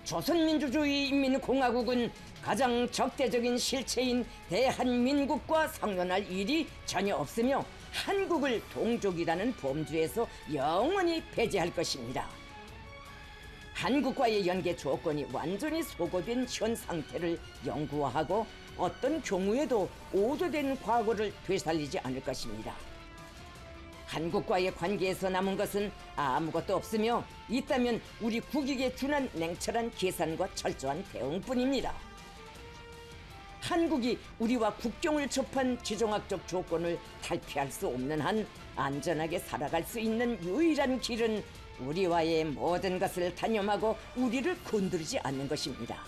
조선민주주의인민공화국은 가장 적대적인 실체인 대한민국과 상관할 일이 전혀 없으며 한국을 동족이라는 범주에서 영원히 배제할 것입니다. 한국과의 연계 조건이 완전히 소거된 현 상태를 영구화하고 어떤 경우에도 오도된 과거를 되살리지 않을 것입니다. 한국과의 관계에서 남은 것은 아무것도 없으며 있다면 우리 국익에 준한 냉철한 계산과 철저한 대응뿐입니다. 한국이 우리와 국경을 접한 지정학적 조건을 탈피할 수 없는 한 안전하게 살아갈 수 있는 유일한 길은 우리와의 모든 것을 단념하고 우리를 건드리지 않는 것입니다.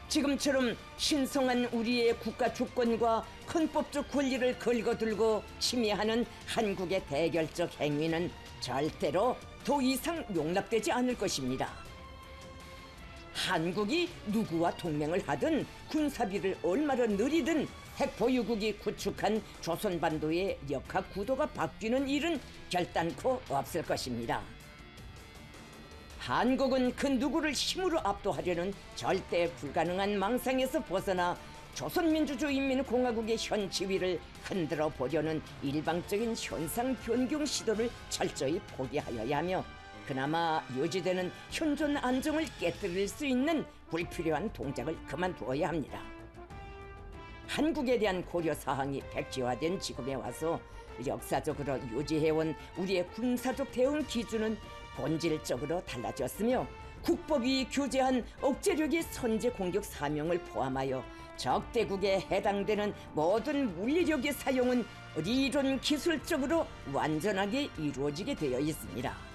지금처럼 신성한 우리의 국가 주권과 헌법적 권리를 걸거들고 침해하는 한국의 대결적 행위는 절대로 더 이상 용납되지 않을 것입니다. 한국이 누구와 동맹을 하든 군사비를 얼마나 느리든 핵보유국이 구축한 조선반도의 역학 구도가 바뀌는 일은 결단코 없을 것입니다. 한국은 그 누구를 힘으로 압도하려는 절대 불가능한 망상에서 벗어나 조선민주주의인민공화국의 현 지위를 흔들어 보려는 일방적인 현상 변경 시도를 철저히 포기하여야 하며 그나마 유지되는 현존 안정을 깨뜨릴 수 있는 불필요한 동작을 그만두어야 합니다. 한국에 대한 고려사항이 백지화된 지금에 와서 역사적으로 유지해온 우리의 군사적 대응 기준은 본질적으로 달라졌으며 국법이 규제한 억제력의 선제 공격 사명을 포함하여 적대국에 해당되는 모든 물리력의 사용은理論 기술적으로 완전하게 이루어지게 되어 있습니다.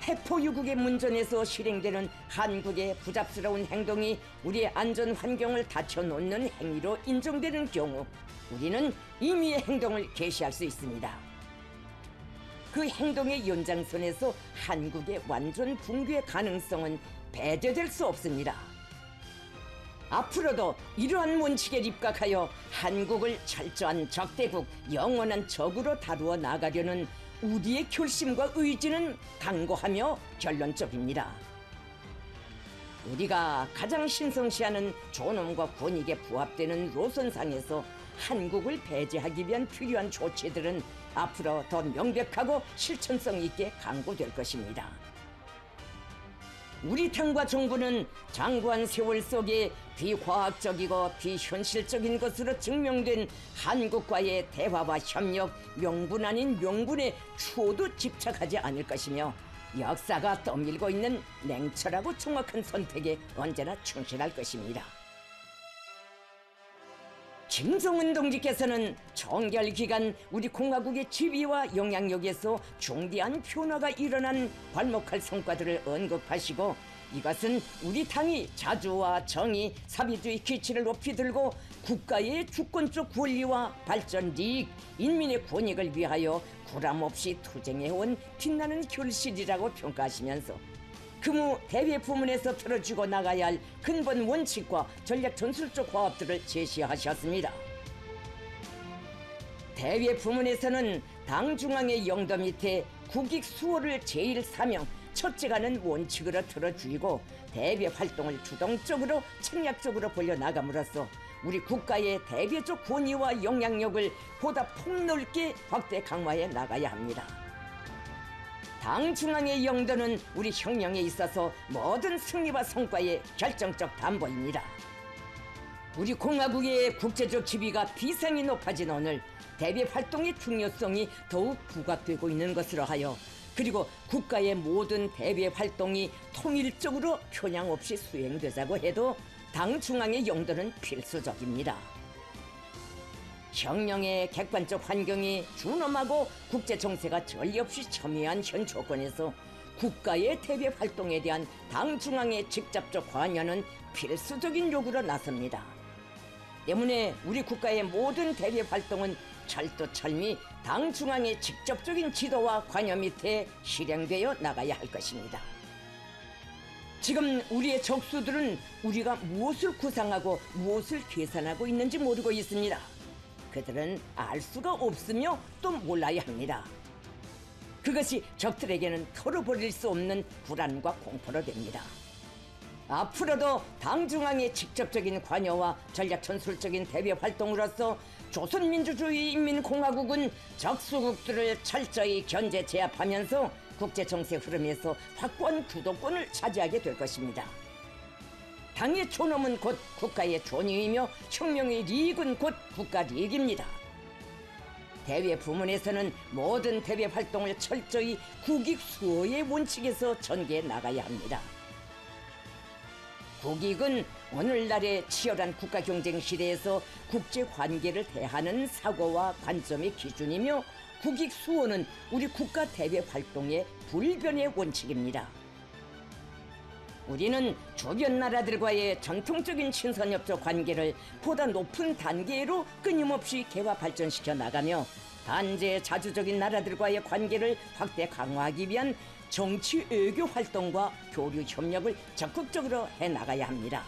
핵포유국의 문전에서 실행되는 한국의 부잡스러운 행동이 우리의 안전 환경을 닫혀놓는 행위로 인정되는 경우 우리는 임의의 행동을 개시할 수 있습니다. 그 행동의 연장선에서 한국의 완전 붕괴 가능성은 배제될 수 없습니다. 앞으로도 이러한 원칙에 입각하여 한국을 철저한 적대국, 영원한 적으로 다루어 나가려는 우리의 결심과 의지는 강고하며 결론적입니다. 우리가 가장 신성시하는 존엄과 권익에 부합되는 노선상에서 한국을 배제하기 위한 필요한 조치들은 앞으로 더 명백하고 실천성 있게 강구될 것입니다. 우리 당과 정부는 장구한 세월 속에 비과학적이고 비현실적인 것으로 증명된 한국과의 대화와 협력, 명분 아닌 명분에 추호도 집착하지 않을 것이며 역사가 떠밀고 있는 냉철하고 정확한 선택에 언제나 충실할 것입니다. 김정은 동지께서는 정결 기간 우리 공화국의 지위와 영향력에서 중대한 변화가 일어난 괄목할 성과들을 언급하시고, 이것은 우리 당이 자주와 정의, 사회주의 기치를 높이 들고 국가의 주권적 권리와 발전 이익, 인민의 권익을 위하여 구람없이 투쟁해온 빛나는 결실이라고 평가하시면서 그무 대외 부문에서 틀어주고 나가야 할 근본 원칙과 전략 전술적 과업들을 제시하셨습니다. 대외 부문에서는 당 중앙의 영도 밑에 국익 수호를 제일 사명, 첫째가는 원칙으로 틀어주이고 대외 활동을 주동적으로 책략적으로 벌려나감으로써 우리 국가의 대외적 권위와 영향력을 보다 폭넓게 확대 강화해 나가야 합니다. 당 중앙의 영도는 우리 혁명에 있어서 모든 승리와 성과의 결정적 담보입니다. 우리 공화국의 국제적 지위가 비상이 높아진 오늘 대외 활동의 중요성이 더욱 부각되고 있는 것으로 하여, 그리고 국가의 모든 대외 활동이 통일적으로 편향 없이 수행되자고 해도 당 중앙의 영도는 필수적입니다. 혁명의 객관적 환경이 준엄하고 국제 정세가 전례 없이 첨예한 현 조건에서 국가의 대외 활동에 대한 당 중앙의 직접적 관여는 필수적인 요구로 나섭니다. 때문에 우리 국가의 모든 대외 활동은 철두철미 당 중앙의 직접적인 지도와 관여 밑에 실행되어 나가야 할 것입니다. 지금 우리의 적수들은 우리가 무엇을 구상하고 무엇을 계산하고 있는지 모르고 있습니다. 그들은 알 수가 없으며 또 몰라야 합니다. 그것이 적들에게는 털어버릴 수 없는 불안과 공포로 됩니다. 앞으로도 당 중앙의 직접적인 관여와 전략 전술적인 대외 활동으로서 조선민주주의인민공화국은 적수국들을 철저히 견제 제압하면서 국제 정세 흐름에서 확고한 주도권을 차지하게 될 것입니다. 당의 존엄은 곧 국가의 존의이며 혁명의 리익은 곧 국가 리익입니다. 대외 부문에서는 모든 대외 활동을 철저히 국익 수호의 원칙에서 전개해 나가야 합니다. 국익은 오늘날의 치열한 국가 경쟁 시대에서 국제 관계를 대하는 사고와 관점의 기준이며, 국익 수호는 우리 국가 대외 활동의 불변의 원칙입니다. 우리는 주변 나라들과의 전통적인 친선협조 관계를 보다 높은 단계로 끊임없이 개화 발전시켜 나가며 단재 자주적인 나라들과의 관계를 확대 강화하기 위한 정치 외교 활동과 교류 협력을 적극적으로 해나가야 합니다.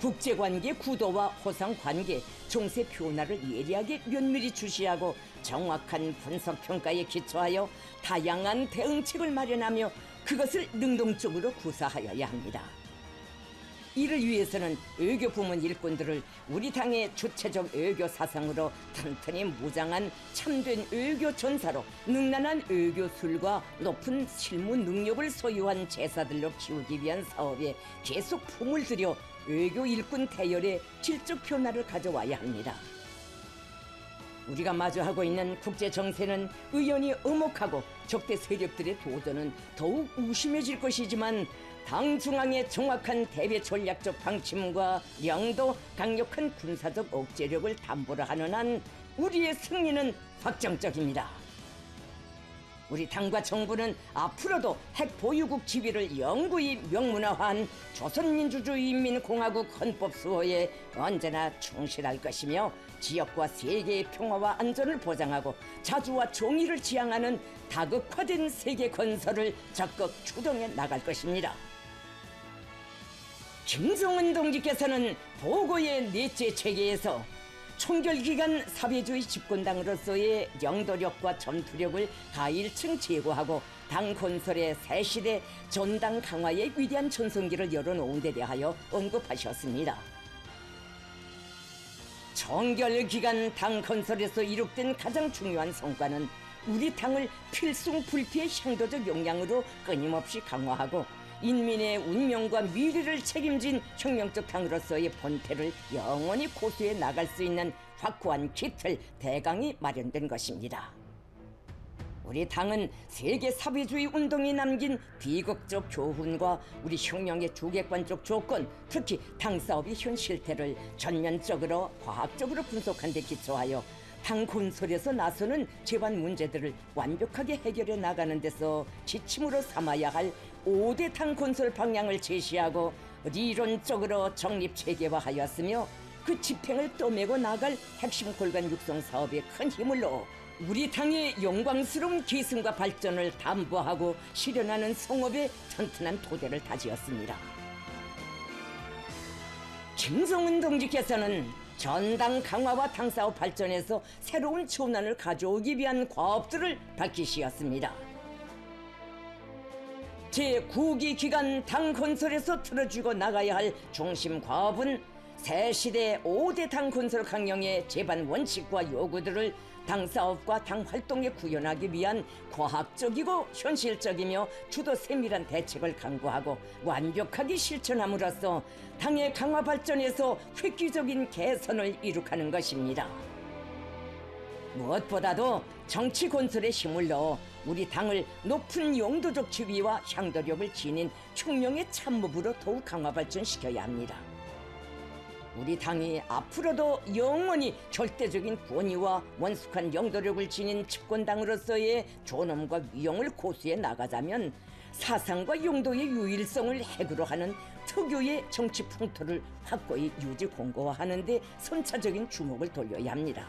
국제관계 구도와 호상관계, 정세 변화를 예리하게 면밀히 주시하고 정확한 분석평가에 기초하여 다양한 대응책을 마련하며 그것을 능동적으로 구사하여야 합니다. 이를 위해서는 외교 부문 일꾼들을 우리 당의 주체적 외교 사상으로 튼튼히 무장한 참된 외교 전사로 능란한 외교술과 높은 실무 능력을 소유한 제사들로 키우기 위한 사업에 계속 품을 들여 외교 일꾼 대열의 질적 변화를 가져와야 합니다. 우리가 마주하고 있는 국제 정세는 의연히 엄혹하고 적대 세력들의 도전은 더욱 우심해질 것이지만, 당 중앙의 정확한 대외 전략적 방침과 영도 강력한 군사적 억제력을 담보로 하는 한 우리의 승리는 확정적입니다. 우리 당과 정부는 앞으로도 핵 보유국 지위를 영구히 명문화한 조선민주주의인민공화국 헌법 수호에 언제나 충실할 것이며, 지역과 세계의 평화와 안전을 보장하고 자주와 정의를 지향하는 다극화된 세계 건설을 적극 추동해 나갈 것입니다. 김정은 동지께서는 보고의 넷째 체계에서 총결기간 사회주의 집권당으로서의 영도력과 전투력을 가일층 제고하고 당 건설의 새 시대 전당 강화의 위대한 전성기를 열어놓은 데 대하여 언급하셨습니다. 총결기간 당 건설에서 이룩된 가장 중요한 성과는 우리 당을 필승 불패의 향도적 역량으로 끊임없이 강화하고 인민의 운명과 미래를 책임진 혁명적 당으로서의 본태를 영원히 고수해 나갈 수 있는 확고한 기틀 대강이 마련된 것입니다. 우리 당은 세계 사회주의 운동이 남긴 비극적 교훈과 우리 혁명의 주객관적 조건, 특히 당 사업의 현 실태를 전면적으로 과학적으로 분석한 데 기초하여 당 건설에서 나서는 제반 문제들을 완벽하게 해결해 나가는 데서 지침으로 삼아야 할 5대 당 건설 방향을 제시하고理論적으로 정립 체계화하였으며 그 집행을 떠매고 나갈 핵심 골간 육성 사업에 큰 힘을 넣어 우리 당의 영광스러운 계승과 발전을 담보하고 실현하는 성업의 튼튼한 토대를 다지었습니다. 김성은 동지께서는 전당 강화와 당사업 발전에서 새로운 전환을 가져오기 위한 과업들을 밝히시었습니다. 제9기 기간 당 건설에서 틀어주고 나가야 할 중심 과업은 새 시대 5대 당 건설 강령의 제반 원칙과 요구들을 당 사업과 당 활동에 구현하기 위한 과학적이고 현실적이며 주도 세밀한 대책을 강구하고 완벽하게 실천함으로써 당의 강화 발전에서 획기적인 개선을 이룩하는 것입니다. 무엇보다도 정치 건설에 힘을 넣어 우리 당을 높은 용도적 지위와 향도력을 지닌 혁명의 참모부로 더욱 강화 발전시켜야 합니다. 우리 당이 앞으로도 영원히 절대적인 권위와 원숙한 영도력을 지닌 집권당으로서의 존엄과 위용을 고수해 나가자면 사상과 용도의 유일성을 핵으로 하는 특유의 정치 풍토를 확고히 유지 공고화하는 데 선차적인 주목을 돌려야 합니다.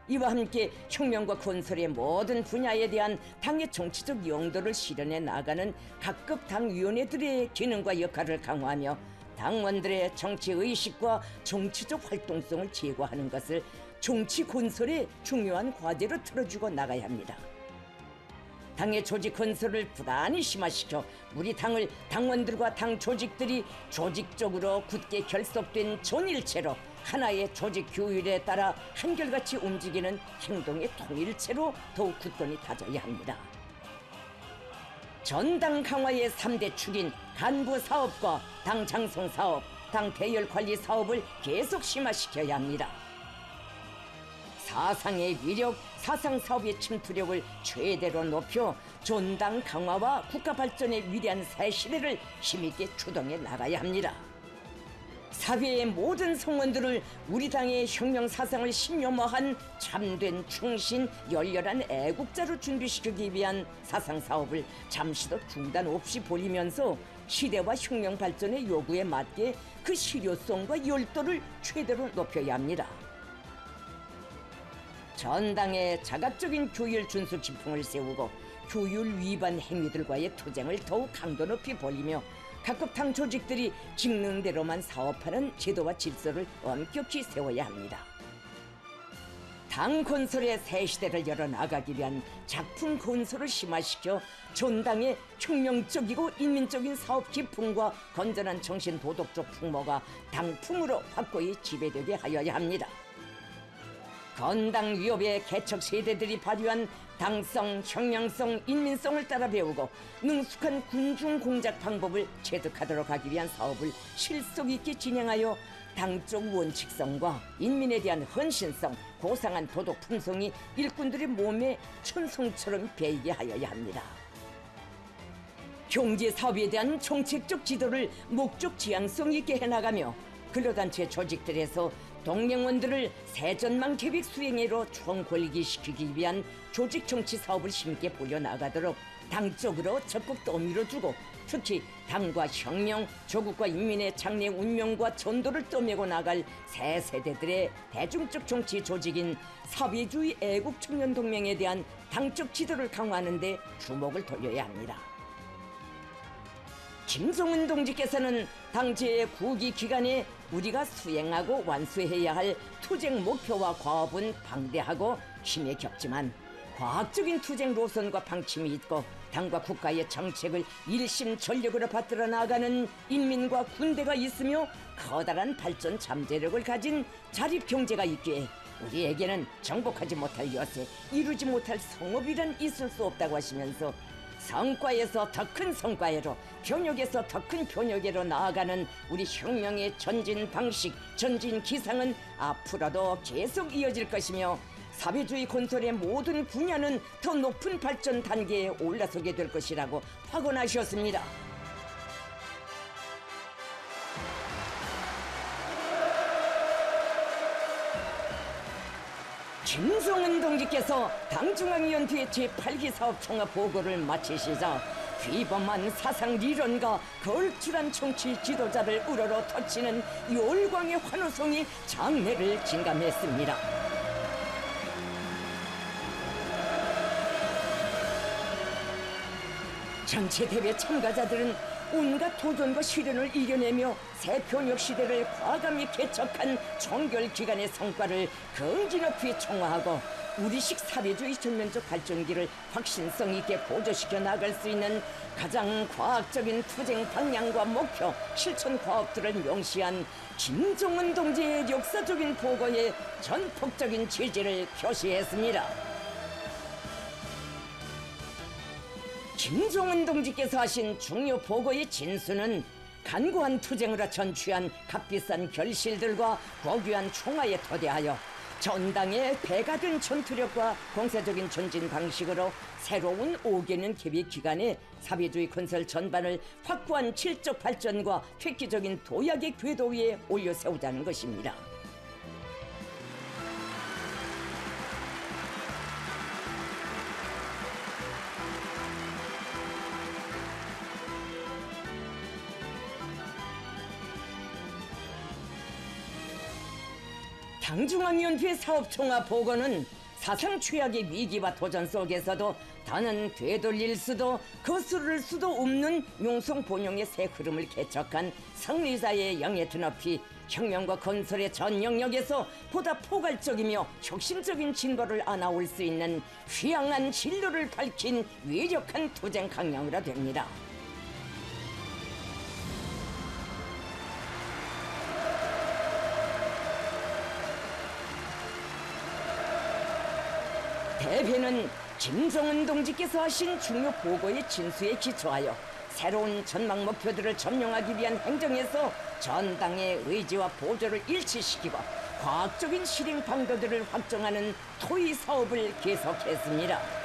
이와 함께 혁명과 건설의 모든 분야에 대한 당의 정치적 용도를 실현해 나가는 각급 당위원회들의 기능과 역할을 강화하며 당원들의 정치의식과 정치적 활동성을 제고하는 것을 정치 건설의 중요한 과제로 틀어주고 나가야 합니다. 당의 조직 건설을 부단히 심화시켜 우리 당을 당원들과 당 조직들이 조직적으로 굳게 결속된 전일체로 하나의 조직 규율에 따라 한결같이 움직이는 행동의 통일체로 더욱 굳건히 다져야 합니다. 전당 강화의 3대 축인 간부 사업과 당 장성 사업, 당 대열 관리 사업을 계속 심화시켜야 합니다. 사상의 위력, 사상 사업의 침투력을 최대로 높여 전당 강화와 국가 발전의 위대한 새 시대를 힘있게 추동해 나가야 합니다. 사회의 모든 성원들을 우리 당의 혁명 사상을 신념화한 참된 충신, 열렬한 애국자로 준비시키기 위한 사상 사업을 잠시도 중단 없이 벌이면서 시대와 혁명 발전의 요구에 맞게 그 실효성과 열도를 최대로 높여야 합니다. 전당의 자각적인 규율 준수 지풍을 세우고 규율 위반 행위들과의 투쟁을 더욱 강도 높이 벌이며 각급 당 조직들이 직능대로만 사업하는 제도와 질서를 엄격히 세워야 합니다. 당 건설의 새 시대를 열어나가기 위한 작품 건설을 심화시켜 전당의 혁명적이고 인민적인 사업 기풍과 건전한 정신 도덕적 풍모가 당풍으로 확고히 지배되게 하여야 합니다. 건당 위협의 개척 세대들이 발휘한 당성, 혁명성, 인민성을 따라 배우고 능숙한 군중 공작 방법을 체득하도록 하기 위한 사업을 실속 있게 진행하여 당적 원칙성과 인민에 대한 헌신성, 고상한 도덕 품성이 일꾼들의 몸에 천성처럼 배이게 하여야 합니다. 경제 사업에 대한 정책적 지도를 목적 지향성 있게 해나가며 근로단체 조직들에서 동맹원들을 새전망 계획 수행회로 총권기시키기 위한 조직 정치 사업을 힘있게 벌여나가도록 당적으로 적극 떠밀어주고 특히 당과 혁명, 조국과 인민의 장래 운명과 전도를 떠매고 나갈 새 세대들의 대중적 정치 조직인 사회주의 애국청년동맹에 대한 당적 지도를 강화하는 데 주목을 돌려야 합니다. 김성은 동지께서는 당제의 9기 기간에 우리가 수행하고 완수해야 할 투쟁 목표와 과업은 방대하고 힘에 겹지만 과학적인 투쟁 노선과 방침이 있고 당과 국가의 정책을 일심전력으로 받들어 나가는 인민과 군대가 있으며 커다란 발전 잠재력을 가진 자립경제가 있기에 우리에게는 정복하지 못할 여세, 이루지 못할 성업이란 있을 수 없다고 하시면서 성과에서 더 큰 성과로, 변혁에서 더 큰 변혁으로 나아가는 우리 혁명의 전진 방식, 전진 기상은 앞으로도 계속 이어질 것이며 사회주의 건설의 모든 분야는 더 높은 발전 단계에 올라서게 될 것이라고 확언하셨습니다. 김정은 동지께서 당중앙위원회 제8기 사업총화 보고를 마치시자 비범한 사상 리런과 걸출한 정치 지도자를 우러러 터치는 열광의 환호성이 장내를 진감했습니다. 전체 대회 참가자들은 온갖 도전과 시련을 이겨내며 새 변혁 시대를 과감히 개척한 종결기간의 성과를 긍지 높이 총화하고 우리식 사회주의 전면적 발전기를 확신성 있게 보조시켜 나갈 수 있는 가장 과학적인 투쟁 방향과 목표, 실천 과업들을 명시한 김정은 동지의 역사적인 보고에 전폭적인 지지를 표시했습니다. 김정은 동지께서 하신 중요 보고의 진수는 간고한 투쟁으로 전취한 값비싼 결실들과 고귀한 총화에 토대하여 전당의 배가 된 전투력과 공세적인 전진 방식으로 새로운 5개년 계획 기간에 사회주의 건설 전반을 확고한 질적 발전과 획기적인 도약의 궤도 위에 올려 세우자는 것입니다. 당중앙위원회 사업총화 보고는 사상 최악의 위기와 도전 속에서도 더는 되돌릴 수도 거스를 수도 없는 용성본용의 새 흐름을 개척한 승리자의 영예 드높이 혁명과 건설의 전 영역에서 보다 포괄적이며 혁신적인 진보를 안아올 수 있는 휘황한 진로를 밝힌 위력한 투쟁 강령으로 됩니다. 대회는 김정은 동지께서 하신 중요 보고의 진수에 기초하여 새로운 전망 목표들을 점령하기 위한 행정에서 전당의 의지와 보조를 일치시키고 과학적인 실행 방도들을 확정하는 토의 사업을 계속했습니다.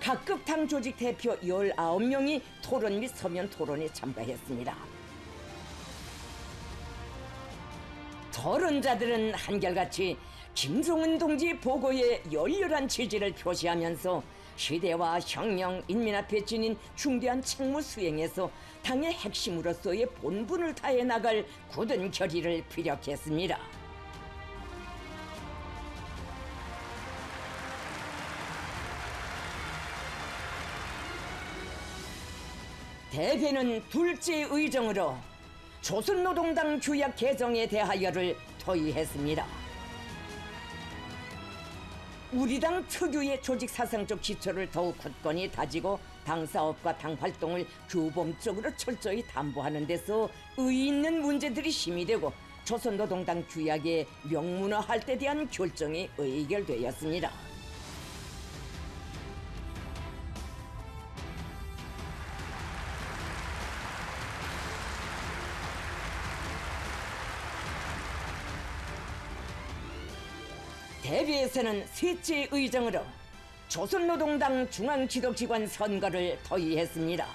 각급 당 조직 대표 19명이 토론 및 서면 토론에 참가했습니다. 토론자들은 한결같이 김정은 동지의 보고에 열렬한 지지를 표시하면서 시대와 혁명, 인민 앞에 지닌 중대한 책무 수행에서 당의 핵심으로서의 본분을 다해 나갈 굳은 결의를 피력했습니다. 대회는 둘째 의정으로 조선노동당 규약 개정에 대하여를 토의했습니다. 우리 당 특유의 조직 사상적 기초를 더욱 굳건히 다지고 당 사업과 당 활동을 규범적으로 철저히 담보하는 데서 의의 있는 문제들이 심의되고 조선노동당 규약에 명문화할 때 대한 결정이 의결되었습니다. 대회에서는 셋째 의정으로 조선노동당 중앙지도기관 선거를 토의했습니다.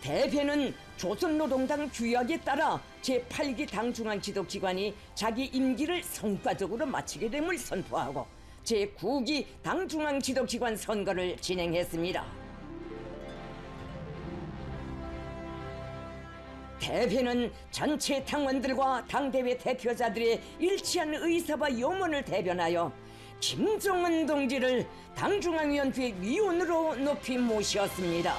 대회는 조선노동당 규약에 따라 제8기 당 중앙지도기관이 자기 임기를 성과적으로 마치게 됨을 선포하고 제9기 당 중앙지도기관 선거를 진행했습니다. 대회는 전체 당원들과 당대회 대표자들의 일치한 의사와 염원을 대변하여 김정은 동지를 당중앙위원회 위원으로 높이 모셨습니다.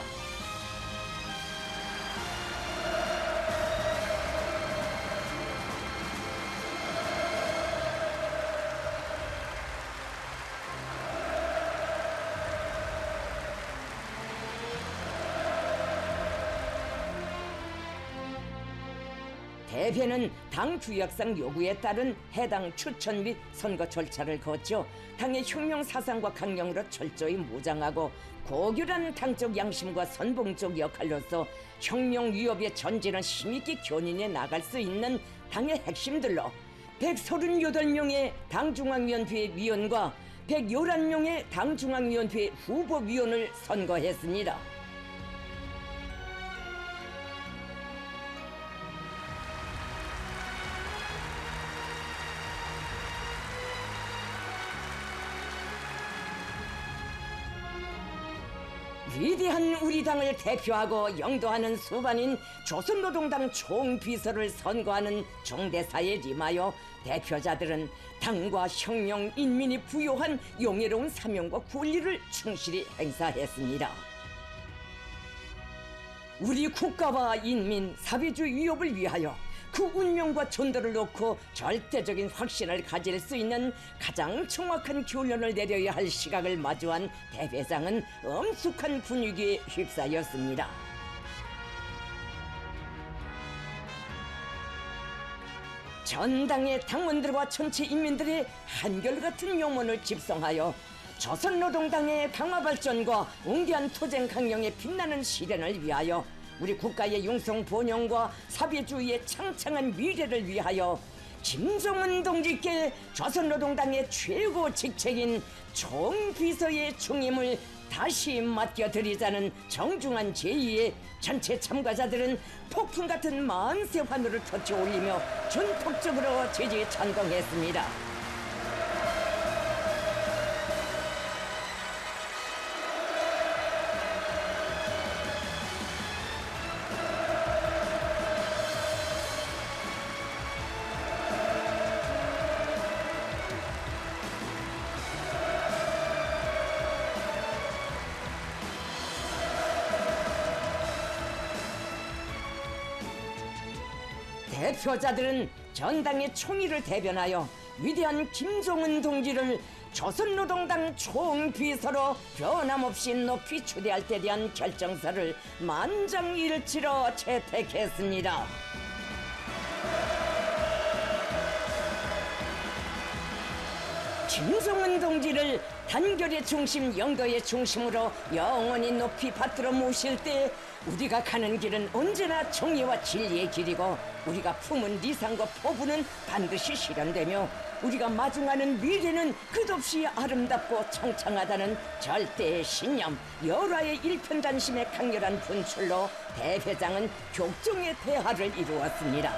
대회는 당 규약상 요구에 따른 해당 추천 및 선거 절차를 거쳐 당의 혁명 사상과 강령으로 철저히 무장하고 고결한 당적 양심과 선봉적 역할로서 혁명 위협의 전진을 힘있게 견인해 나갈 수 있는 당의 핵심들로 138명의 당중앙위원회 위원과 111명의 당중앙위원회 후보위원을 선거했습니다. 위대한 우리 당을 대표하고 영도하는 수반인 조선노동당 총비서를 선거하는 정대사에 임하여 대표자들은 당과 혁명, 인민이 부여한 영예로운 사명과 권리를 충실히 행사했습니다. 우리 국가와 인민, 사회주의 위협을 위하여 그 운명과 전도를 놓고 절대적인 확신을 가질 수 있는 가장 정확한 결론을 내려야 할 시각을 마주한 대회장은 엄숙한 분위기에 휩싸였습니다. 전당의 당원들과 전체 인민들의 한결같은 염원을 집성하여 조선노동당의 강화발전과 웅대한 투쟁 강령의 빛나는 실현을 위하여 우리 국가의 융성 번영과 사회주의의 창창한 미래를 위하여 김정은 동지께 조선노동당의 최고 직책인 총비서의 중임을 다시 맡겨드리자는 정중한 제의에 전체 참가자들은 폭풍 같은 만세 환호를 터치올리며 전폭적으로 지지 찬동했습니다. 대표자들은 전당의 총의를 대변하여 위대한 김정은 동지를 조선노동당 총비서로 변함없이 높이 추대할 때 대한 결정서를 만장일치로 채택했습니다. 김정은 동지를 단결의 중심, 영도의 중심으로 영원히 높이 받들어 모실 때 우리가 가는 길은 언제나 정의와 진리의 길이고 우리가 품은理想과 포부는 반드시 실현되며 우리가 마중하는 미래는 끝없이 아름답고 창창하다는 절대의 신념, 열화의 일편단심의 강렬한 분출로 대회장은 격정의 대화를 이루었습니다.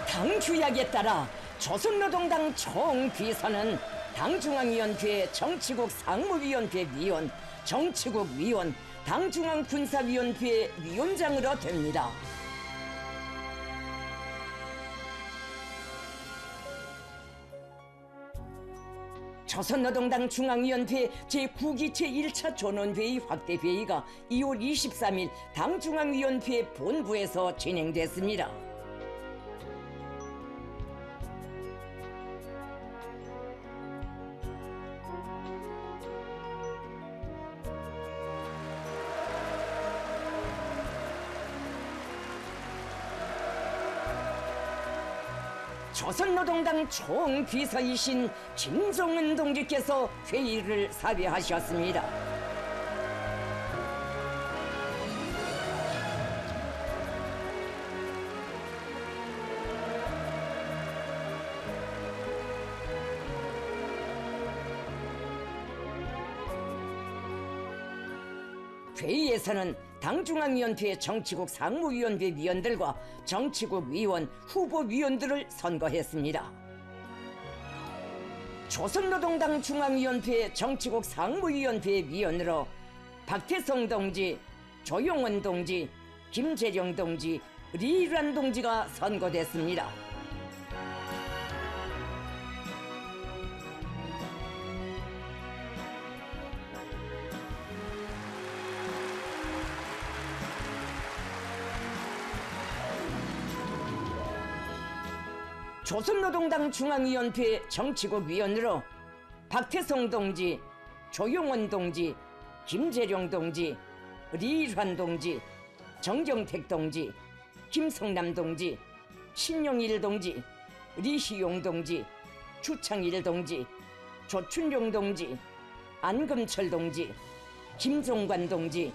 당 규약에 따라 조선노동당 총비서는 당중앙위원회 정치국 상무위원회 위원, 정치국 위원, 당중앙군사위원회 위원장으로 됩니다. 조선노동당 중앙위원회 제9기 제1차 전원회의 확대회의가 2월 23일 당중앙위원회 본부에서 진행됐습니다. 조선노동당 총비서이신 김정은 동지께서 회의를 사회하셨습니다. 회의에서는 당중앙위원회 정치국 상무위원회 위원들과 정치국 위원, 후보위원들을 선거했습니다. 조선노동당 중앙위원회 정치국 상무위원회 위원으로 박태성 동지, 조용원 동지, 김재룡 동지, 리란 동지가 선거됐습니다. 조선노동당 중앙위원회 정치국 위원으로 박태성 동지, 조용원 동지, 김재룡 동지, 리일환 동지, 정경택 동지, 김성남 동지, 신용일 동지, 리시용 동지, 주창일 동지, 조춘용 동지, 안금철 동지, 김종관 동지,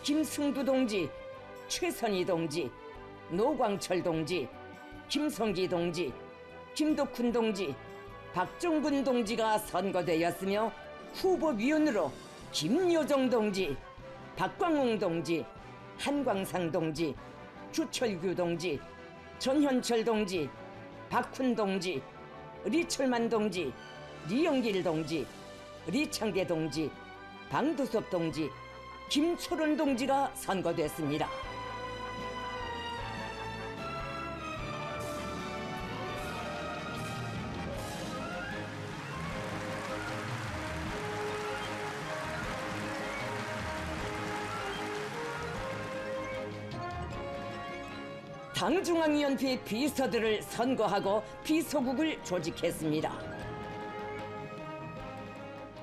김승두 동지, 최선희 동지, 노광철 동지, 김성기 동지, 김덕훈 동지, 박종근 동지가 선거되었으며 후보위원으로 김여정 동지, 박광웅 동지, 한광상 동지, 주철규 동지, 전현철 동지, 박훈 동지, 리철만 동지, 리영길 동지, 리창대 동지, 방두섭 동지, 김초론 동지가 선거됐습니다. 당중앙위원회 비서들을 선거하고 비서국을 조직했습니다.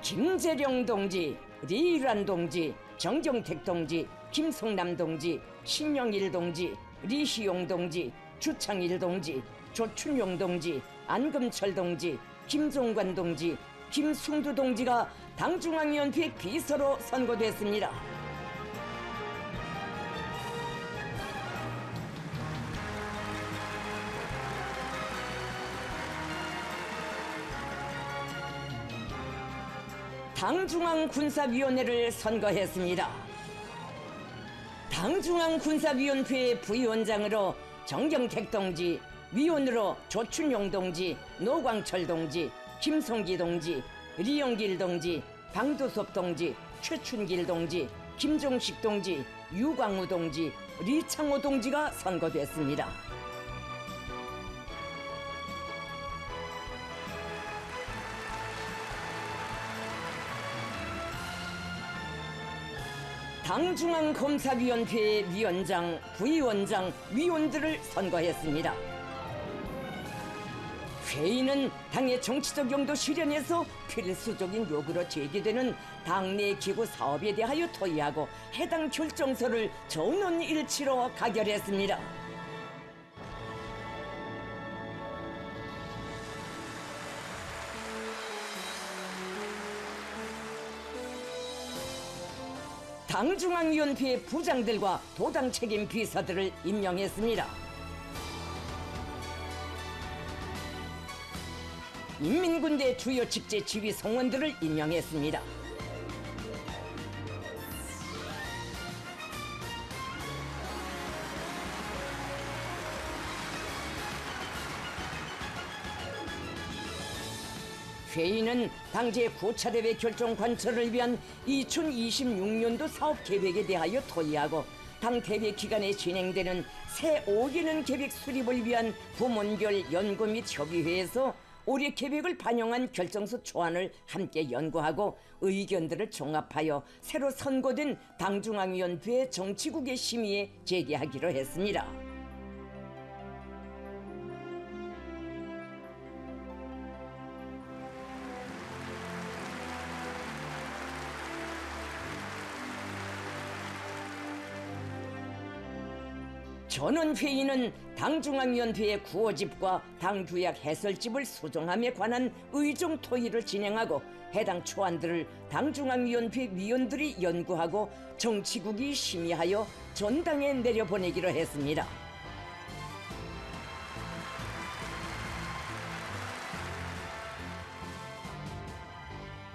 김재령 동지, 리일환 동지, 정경택 동지, 김성남 동지, 신영일 동지, 리시용 동지, 주창일 동지, 조춘용 동지, 안금철 동지, 김종관 동지, 김승두 동지가 당중앙위원회 비서로 선거됐습니다. 당중앙군사위원회를 선거했습니다. 당중앙군사위원회 부위원장으로 정경택 동지, 위원으로 조춘용 동지, 노광철 동지, 김성기 동지, 리영길 동지, 방두섭 동지, 최춘길 동지, 김종식 동지, 유광우 동지, 리창호 동지가 선거됐습니다. 당중앙검사위원회 위원장, 부위원장, 위원들을 선거했습니다. 회의는 당의 정치적 용도 실현에서 필수적인 요구로 제기되는 당내 기구 사업에 대하여 토의하고 해당 결정서를 전원일치로 가결했습니다. 당중앙위원회 부장들과 도당 책임 비서들을 임명했습니다. 인민군대 주요 직제 지휘 성원들을 임명했습니다. 회의는 당제 9차 대회 결정 관철을 위한 2026년도 사업 계획에 대하여 토의하고 당 대회 기간에 진행되는 새 5개년 계획 수립을 위한 부문별 연구 및 협의회에서 올해 계획을 반영한 결정서 초안을 함께 연구하고 의견들을 종합하여 새로 선거된 당중앙위원회 정치국의 심의에 제기하기로 했습니다. 전원회의는 당중앙위원회의 구호집과 당규약 해설집을 수정함에 관한 의정 토의를 진행하고 해당 초안들을 당중앙위원회 위원들이 연구하고 정치국이 심의하여 전당에 내려보내기로 했습니다.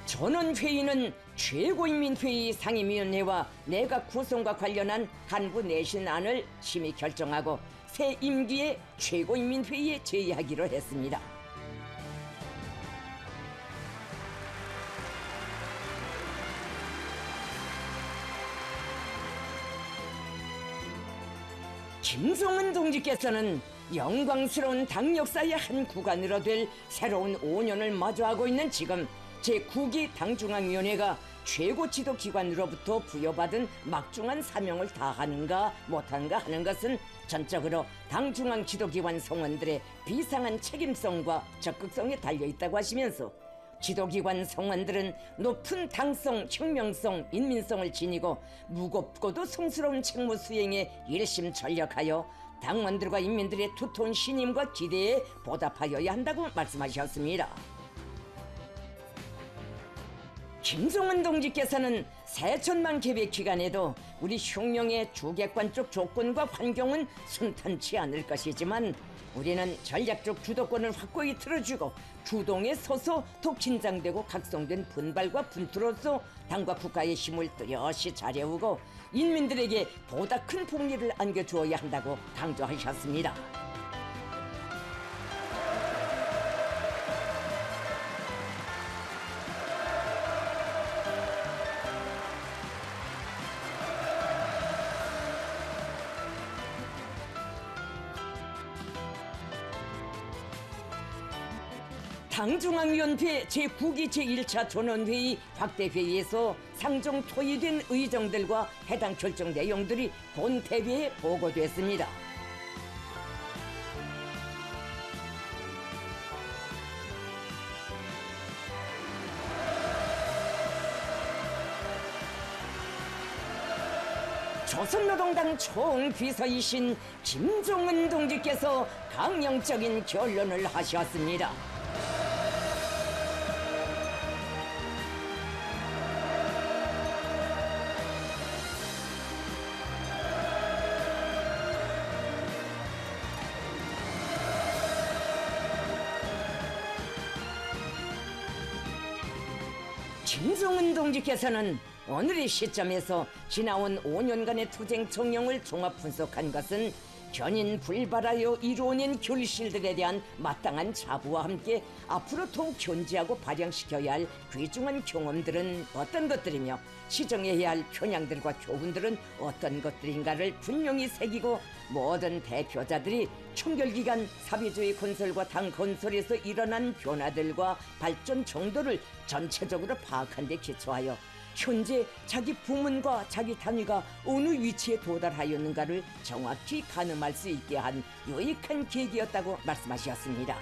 전원회의는 최고인민회의 상임위원회와 내각 구성과 관련한 간부 내신안을 심의 결정하고 새 임기의 최고인민회의에 제의하기로 했습니다. 김성은 동지께서는 영광스러운 당 역사의 한 구간으로 될 새로운 5년을 마주하고 있는 지금 제9기 당중앙위원회가 최고 지도기관으로부터 부여받은 막중한 사명을 다하는가 못하는가 하는 것은 전적으로 당중앙 지도기관 성원들의 비상한 책임성과 적극성에 달려있다고 하시면서 지도기관 성원들은 높은 당성, 혁명성, 인민성을 지니고 무겁고도 성스러운 책무 수행에 일심전력하여 당원들과 인민들의 두터운 신임과 기대에 보답하여야 한다고 말씀하셨습니다. 김정은 동지께서는 새천만 계획 기간에도 우리 혁명의 주객관적 조건과 환경은 순탄치 않을 것이지만 우리는 전략적 주도권을 확고히 틀어주고 주동에 서서 더 긴장되고 각성된 분발과 분투로서 당과 국가의 힘을 뚜렷이 차려오고 인민들에게 보다 큰 복리를 안겨주어야 한다고 강조하셨습니다. 당중앙위원회 제9기 제1차 전원회의 확대회의에서 상정 토의된 의정들과 해당 결정 내용들이 본 대회에 보고됐습니다. 조선노동당 총비서이신 김종은 동지께서 강령적인 결론을 하셨습니다. 김종은 동지께서는 오늘의 시점에서 지나온 5년간의 투쟁 정령을 종합 분석한 것은 견인 불발하여 이루어낸 결실들에 대한 마땅한 자부와 함께 앞으로 더욱 견지하고 발扬시켜야 할 귀중한 경험들은 어떤 것들이며 시정해야 할 편향들과 교훈들은 어떤 것들인가를 분명히 새기고 모든 대표자들이 총결기간 사회주의 건설과 당 건설에서 일어난 변화들과 발전 정도를 전체적으로 파악한 데 기초하여 현재 자기 부문과 자기 단위가 어느 위치에 도달하였는가를 정확히 가늠할 수 있게 한 유익한 계기였다고 말씀하셨습니다.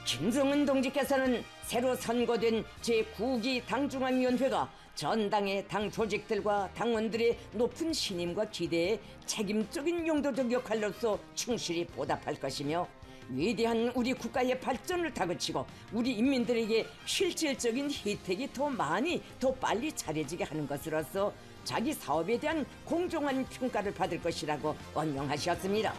김정은 동지께서는 새로 선거된 제9기 당중앙위원회가 전당의 당 조직들과 당원들의 높은 신임과 기대에 책임적인 용도적 역할로서 충실히 보답할 것이며 위대한 우리 국가의 발전을 다그치고 우리 인민들에게 실질적인 혜택이 더 많이 더 빨리 차려지게 하는 것으로서 자기 사업에 대한 공정한 평가를 받을 것이라고 언명하셨습니다.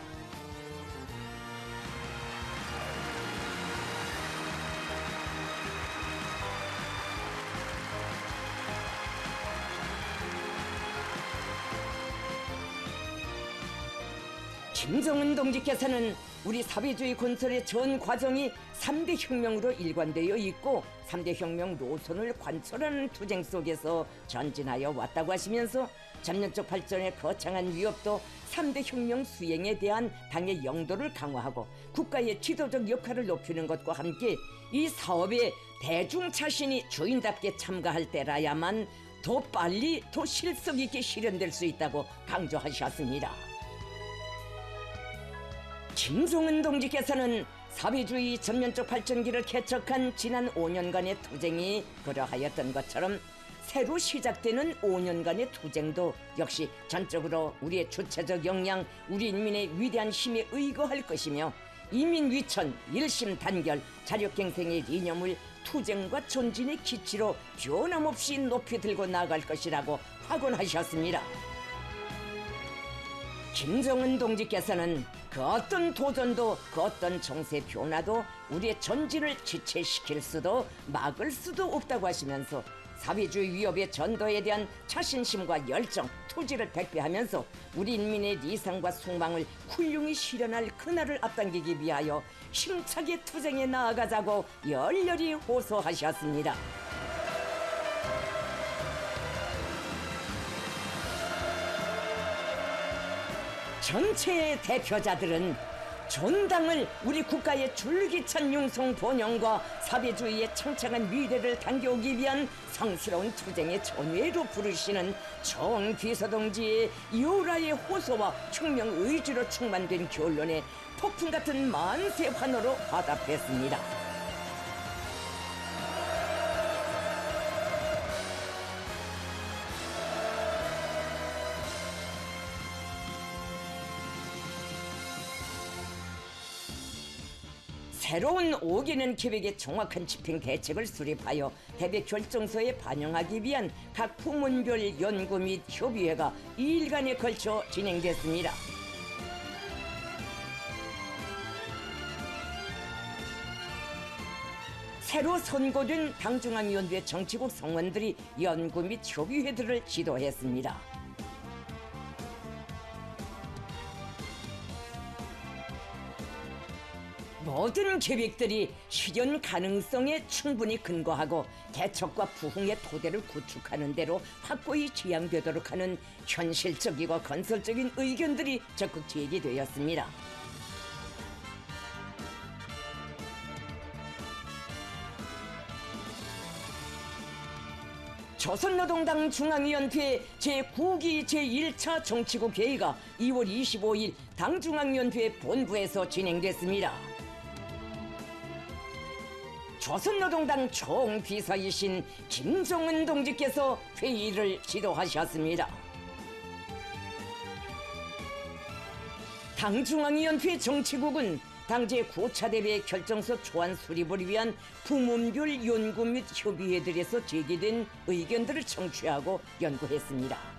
김정은 동지께서는 우리 사회주의 건설의 전 과정이 3대 혁명으로 일관되어 있고 3대 혁명 노선을 관철하는 투쟁 속에서 전진하여 왔다고 하시면서 전면적 발전의 거창한 위협도 3대 혁명 수행에 대한 당의 영도를 강화하고 국가의 지도적 역할을 높이는 것과 함께 이 사업에 대중 자신이 주인답게 참가할 때라야만 더 빨리 더 실속 있게 실현될 수 있다고 강조하셨습니다. 김종은 동지께서는 사회주의 전면적 발전기를 개척한 지난 5년간의 투쟁이 그러하였던 것처럼 새로 시작되는 5년간의 투쟁도 역시 전적으로 우리의 주체적 역량, 우리 인민의 위대한 힘에 의거할 것이며 이민위천, 일심단결, 자력갱생의 이념을 투쟁과 전진의 기치로 변함없이 높이 들고 나아갈 것이라고 확언하셨습니다. 김정은 동지께서는 그 어떤 도전도 그 어떤 정세 변화도 우리의 전진을 지체시킬 수도 막을 수도 없다고 하시면서 사회주의 위협의 전도에 대한 자신심과 열정, 투지를 백배하면서 우리 인민의理想과 소망을 훌륭히 실현할 그날을 앞당기기 위하여 힘차게 투쟁에 나아가자고 열렬히 호소하셨습니다. 전체의 대표자들은 전당을 우리 국가의 줄기찬 융성 번영과 사회주의의 창창한 미래를 당겨오기 위한 성스러운 투쟁의 전외로 부르시는 총비서동지의 요라의 호소와 혁명 의지로 충만된 결론에 폭풍 같은 만세 환호로 화답했습니다. 새로운 5개년 계획의 정확한 집행 대책을 수립하여 대배 결정서에 반영하기 위한 각 부문별 연구 및 협의회가 2일간에 걸쳐 진행됐습니다. 새로 선고된 당중앙위원회 정치국 성원들이 연구 및 협의회들을 지도했습니다. 모든 계획들이 실현 가능성에 충분히 근거하고 개척과 부흥의 토대를 구축하는 대로 확고히 지향되도록 하는 현실적이고 건설적인 의견들이 적극 제기되었습니다. 조선노동당 중앙위원회 제9기 제1차 정치국 회의가 2월 25일 당중앙위원회 본부에서 진행됐습니다. 조선노동당 총비서이신 김종은 동지께서 회의를 지도하셨습니다. 당중앙위원회 정치국은 당제 9차 대회 결정서 초안 수립을 위한 부문별 연구 및 협의회들에서 제기된 의견들을 청취하고 연구했습니다.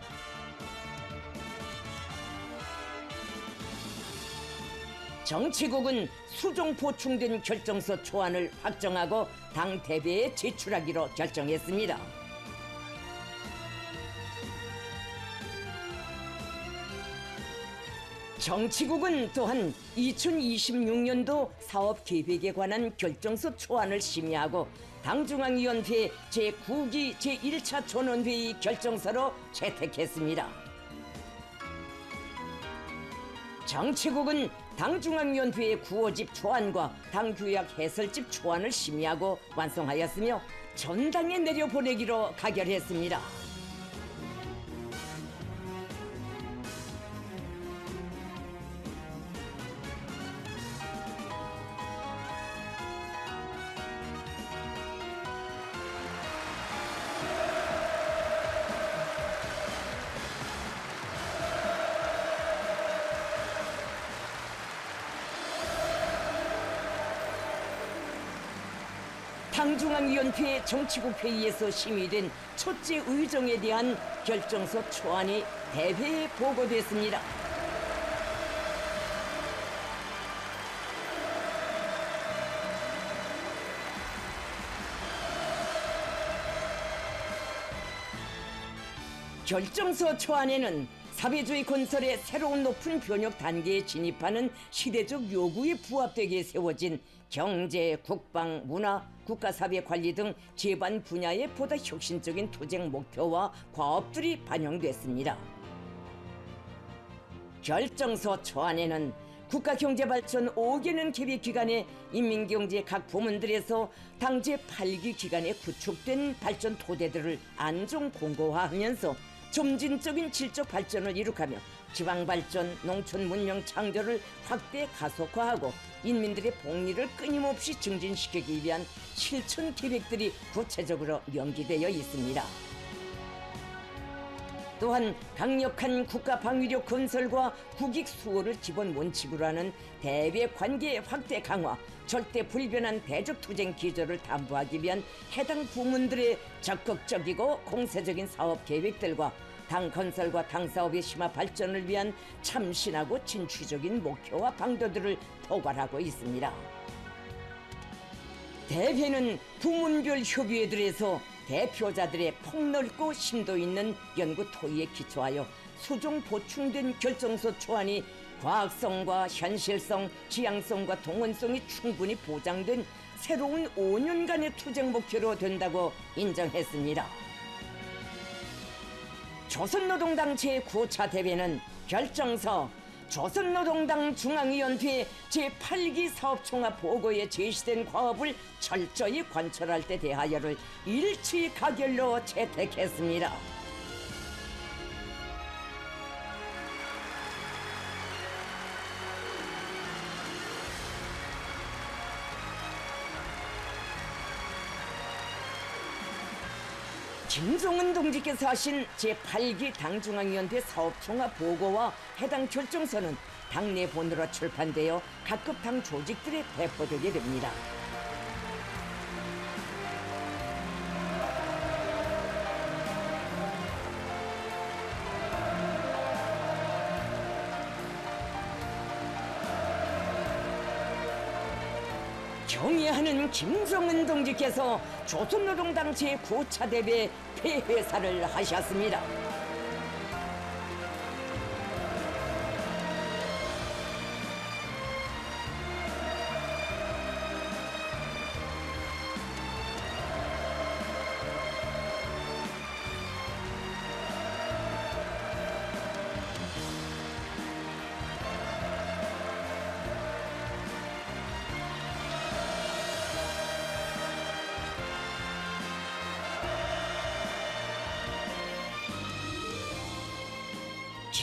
정치국은 수정 보충된 결정서 초안을 확정하고 당 대회에 제출하기로 결정했습니다. 정치국은 또한 2026년도 사업계획에 관한 결정서 초안을 심의하고 당중앙위원회 제9기 제1차 전원회의 결정서로 채택했습니다. 정치국은 당중앙위원회의 구호집 초안과 당규약 해설집 초안을 심의하고 완성하였으며 전당에 내려보내기로 가결했습니다. 당중앙위원회 정치국 회의에서 심의된 첫째 의정에 대한 결정서 초안이 대회에 보고됐습니다. 결정서 초안에는 사회주의 건설의 새로운 높은 변혁 단계에 진입하는 시대적 요구에 부합되게 세워진 경제, 국방, 문화, 국가사회 관리 등 제반 분야의 보다 혁신적인 투쟁 목표와 과업들이 반영됐습니다. 결정서 초안에는 국가경제발전 5개년 계획기간에 인민경제 각 부문들에서 당제 8기 기간에 구축된 발전 토대들을 안정 공고화하면서 점진적인 질적 발전을 이룩하며 지방발전, 농촌 문명 창조를 확대 가속화하고 인민들의 복리를 끊임없이 증진시키기 위한 실천 계획들이 구체적으로 명기되어 있습니다. 또한 강력한 국가 방위력 건설과 국익 수호를 기본 원칙으로 하는 대외 관계 확대 강화, 절대 불변한 대적 투쟁 기조를 담보하기 위한 해당 부문들의 적극적이고 공세적인 사업 계획들과 당 건설과 당 사업의 심화 발전을 위한 참신하고 진취적인 목표와 방도들을 포괄하고 있습니다. 대회는 부문별 협의회들에서 대표자들의 폭넓고 심도 있는 연구 토의에 기초하여 수정 보충된 결정서 초안이 과학성과 현실성, 지향성과 동원성이 충분히 보장된 새로운 5년간의 투쟁 목표로 된다고 인정했습니다. 조선노동당 제9차 대회는 결정서, 조선노동당 중앙위원회 제8기 사업총합 보고에 제시된 과업을 철저히 관철할 때 대하여를 일치 가결로 채택했습니다. 김종은 동지께서 하신 제8기 당중앙위원회 사업총합 보고와 해당 결정서는 당내 본으로 출판되어 각급 당 조직들에 배포되게 됩니다. 경애하는 김정은 동지께서 조선노동당 제9차 대회 폐회사를 하셨습니다.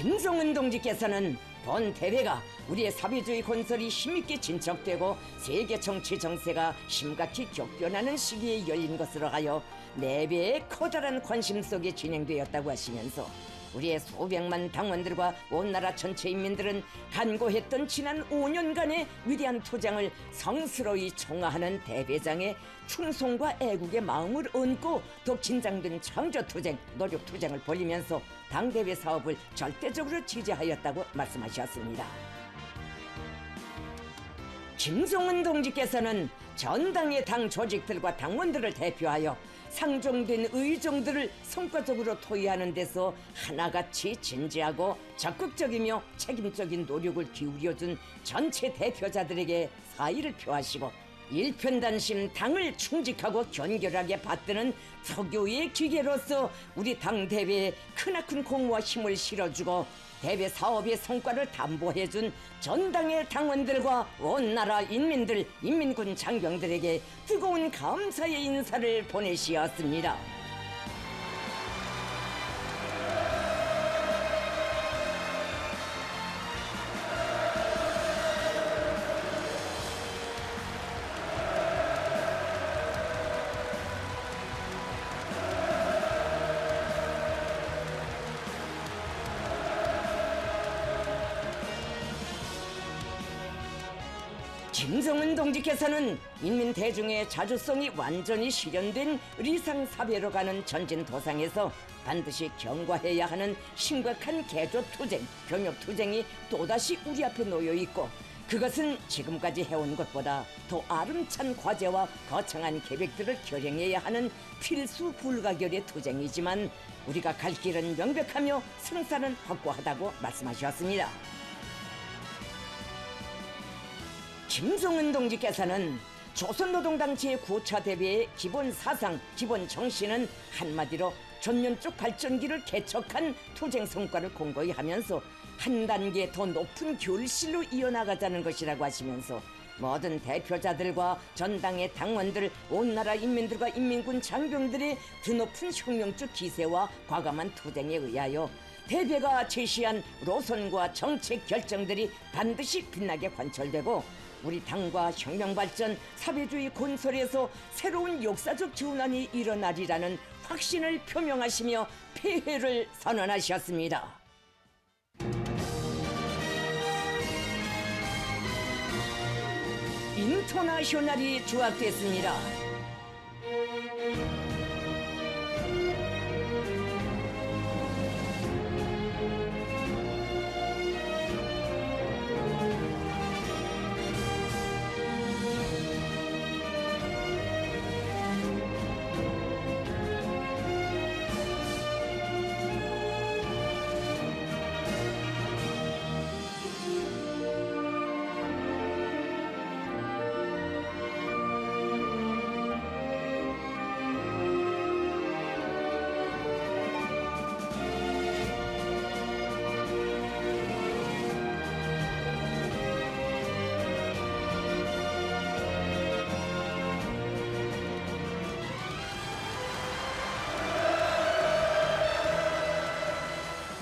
김정은 동지께서는 본 대회가 우리의 사회주의 건설이 힘있게 진척되고 세계 정치 정세가 심각히 격변하는 시기에 열린 것으로 하여 4배의 커다란 관심 속에 진행되었다고 하시면서 우리의 수백만 당원들과 온 나라 전체 인민들은 간고했던 지난 5년간의 위대한 투쟁을 성스러이 총화하는 대회장에 충성과 애국의 마음을 얹고 더 긴장된 창조투쟁, 노력투쟁을 벌이면서 당대회 사업을 절대적으로 지지하였다고 말씀하셨습니다. 김정은 동지께서는 전당의 당 조직들과 당원들을 대표하여 상정된 의정들을 성과적으로 토의하는 데서 하나같이 진지하고 적극적이며 책임적인 노력을 기울여준 전체 대표자들에게 사의를 표하시고 일편단심 당을 충직하고 견결하게 받드는 특유의 기계로서 우리 당 대회에 크나큰 공과 힘을 실어주고 대회 사업의 성과를 담보해준 전당의 당원들과 온 나라 인민들, 인민군 장병들에게 뜨거운 감사의 인사를 보내시었습니다. 김정은 동지께서는 인민 대중의 자주성이 완전히 실현된 리상사회로 가는 전진도상에서 반드시 경과해야 하는 심각한 개조투쟁, 병역투쟁이 또다시 우리 앞에 놓여있고 그것은 지금까지 해온 것보다 더 아름찬 과제와 거창한 계획들을 결행해야 하는 필수 불가결의 투쟁이지만 우리가 갈 길은 명백하며 승산은 확고하다고 말씀하셨습니다. 김정은 동지께서는 조선노동당 제9차 대회의 기본 사상, 기본 정신은 한마디로 전면적 발전기를 개척한 투쟁 성과를 공고히 하면서 한 단계 더 높은 결실로 이어나가자는 것이라고 하시면서 모든 대표자들과 전당의 당원들, 온 나라 인민들과 인민군 장병들의 드높은 혁명적 기세와 과감한 투쟁에 의하여 대회가 제시한 노선과 정책 결정들이 반드시 빛나게 관철되고 우리 당과 혁명발전, 사회주의 건설에서 새로운 역사적 전환이 일어나리라는 확신을 표명하시며 폐회를 선언하셨습니다. 인터내셔널이 조합됐습니다.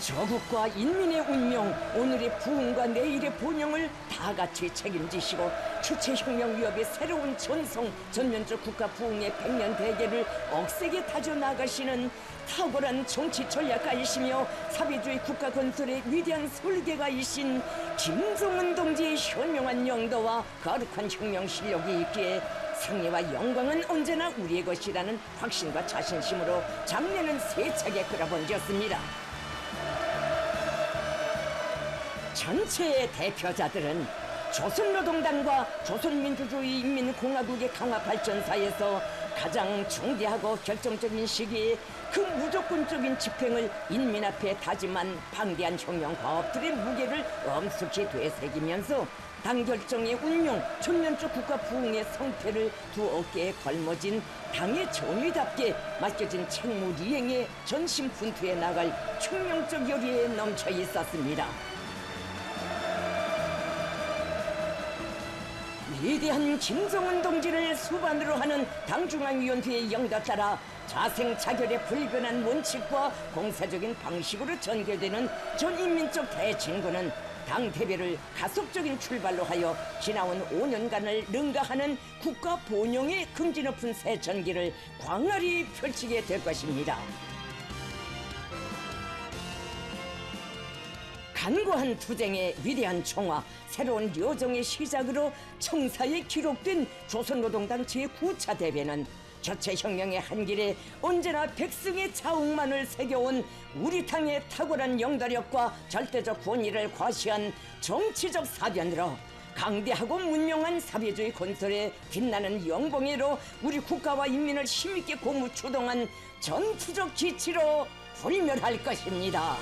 조국과 인민의 운명, 오늘의 부흥과 내일의 번영을 다 같이 책임지시고 주체혁명 위협의 새로운 전성, 전면적 국가 부흥의 100년 대계를 억세게 다져나가시는 탁월한 정치 전략가이시며 사회주의 국가 건설의 위대한 설계가이신 김정은 동지의 현명한 영도와 거룩한 혁명 실력이 있기에 승리와 영광은 언제나 우리의 것이라는 확신과 자신심으로 장례는 세차게 끌어번졌습니다. 전체의 대표자들은 조선노동당과 조선민주주의인민공화국의 강화 발전사에서 가장 중대하고 결정적인 시기에 그 무조건적인 집행을 인민 앞에 다짐한 방대한 혁명 과업들의 무게를 엄숙히 되새기면서 당 결정의 운용, 전면적 국가 부흥의 성패를 두 어깨에 걸머진 당의 정의답게 맡겨진 책무 이행에 전심분투해 나갈 혁명적 열의에 넘쳐 있었습니다. 위대한 김정은 동지를 수반으로 하는 당중앙위원회의 영도 따라 자생자결의 불변한 원칙과 공사적인 방식으로 전개되는 전인민적 대진군은 당 대회를 가속적인 출발로 하여 지나온 5년간을 능가하는 국가 본영의 긍지 높은 새 전기를 광활히 펼치게 될 것입니다. 간고한 투쟁의 위대한 총화, 새로운 여정의 시작으로 청사에 기록된 조선노동당 제9차 대회는 저체혁명의 한길에 언제나 백성의 자웅만을 새겨온 우리 당의 탁월한 영도력과 절대적 권위를 과시한 정치적 사변으로 강대하고 문명한 사회주의 건설의 빛나는 영광으로 우리 국가와 인민을 힘있게 고무 추동한 전투적 기치로 불멸할 것입니다.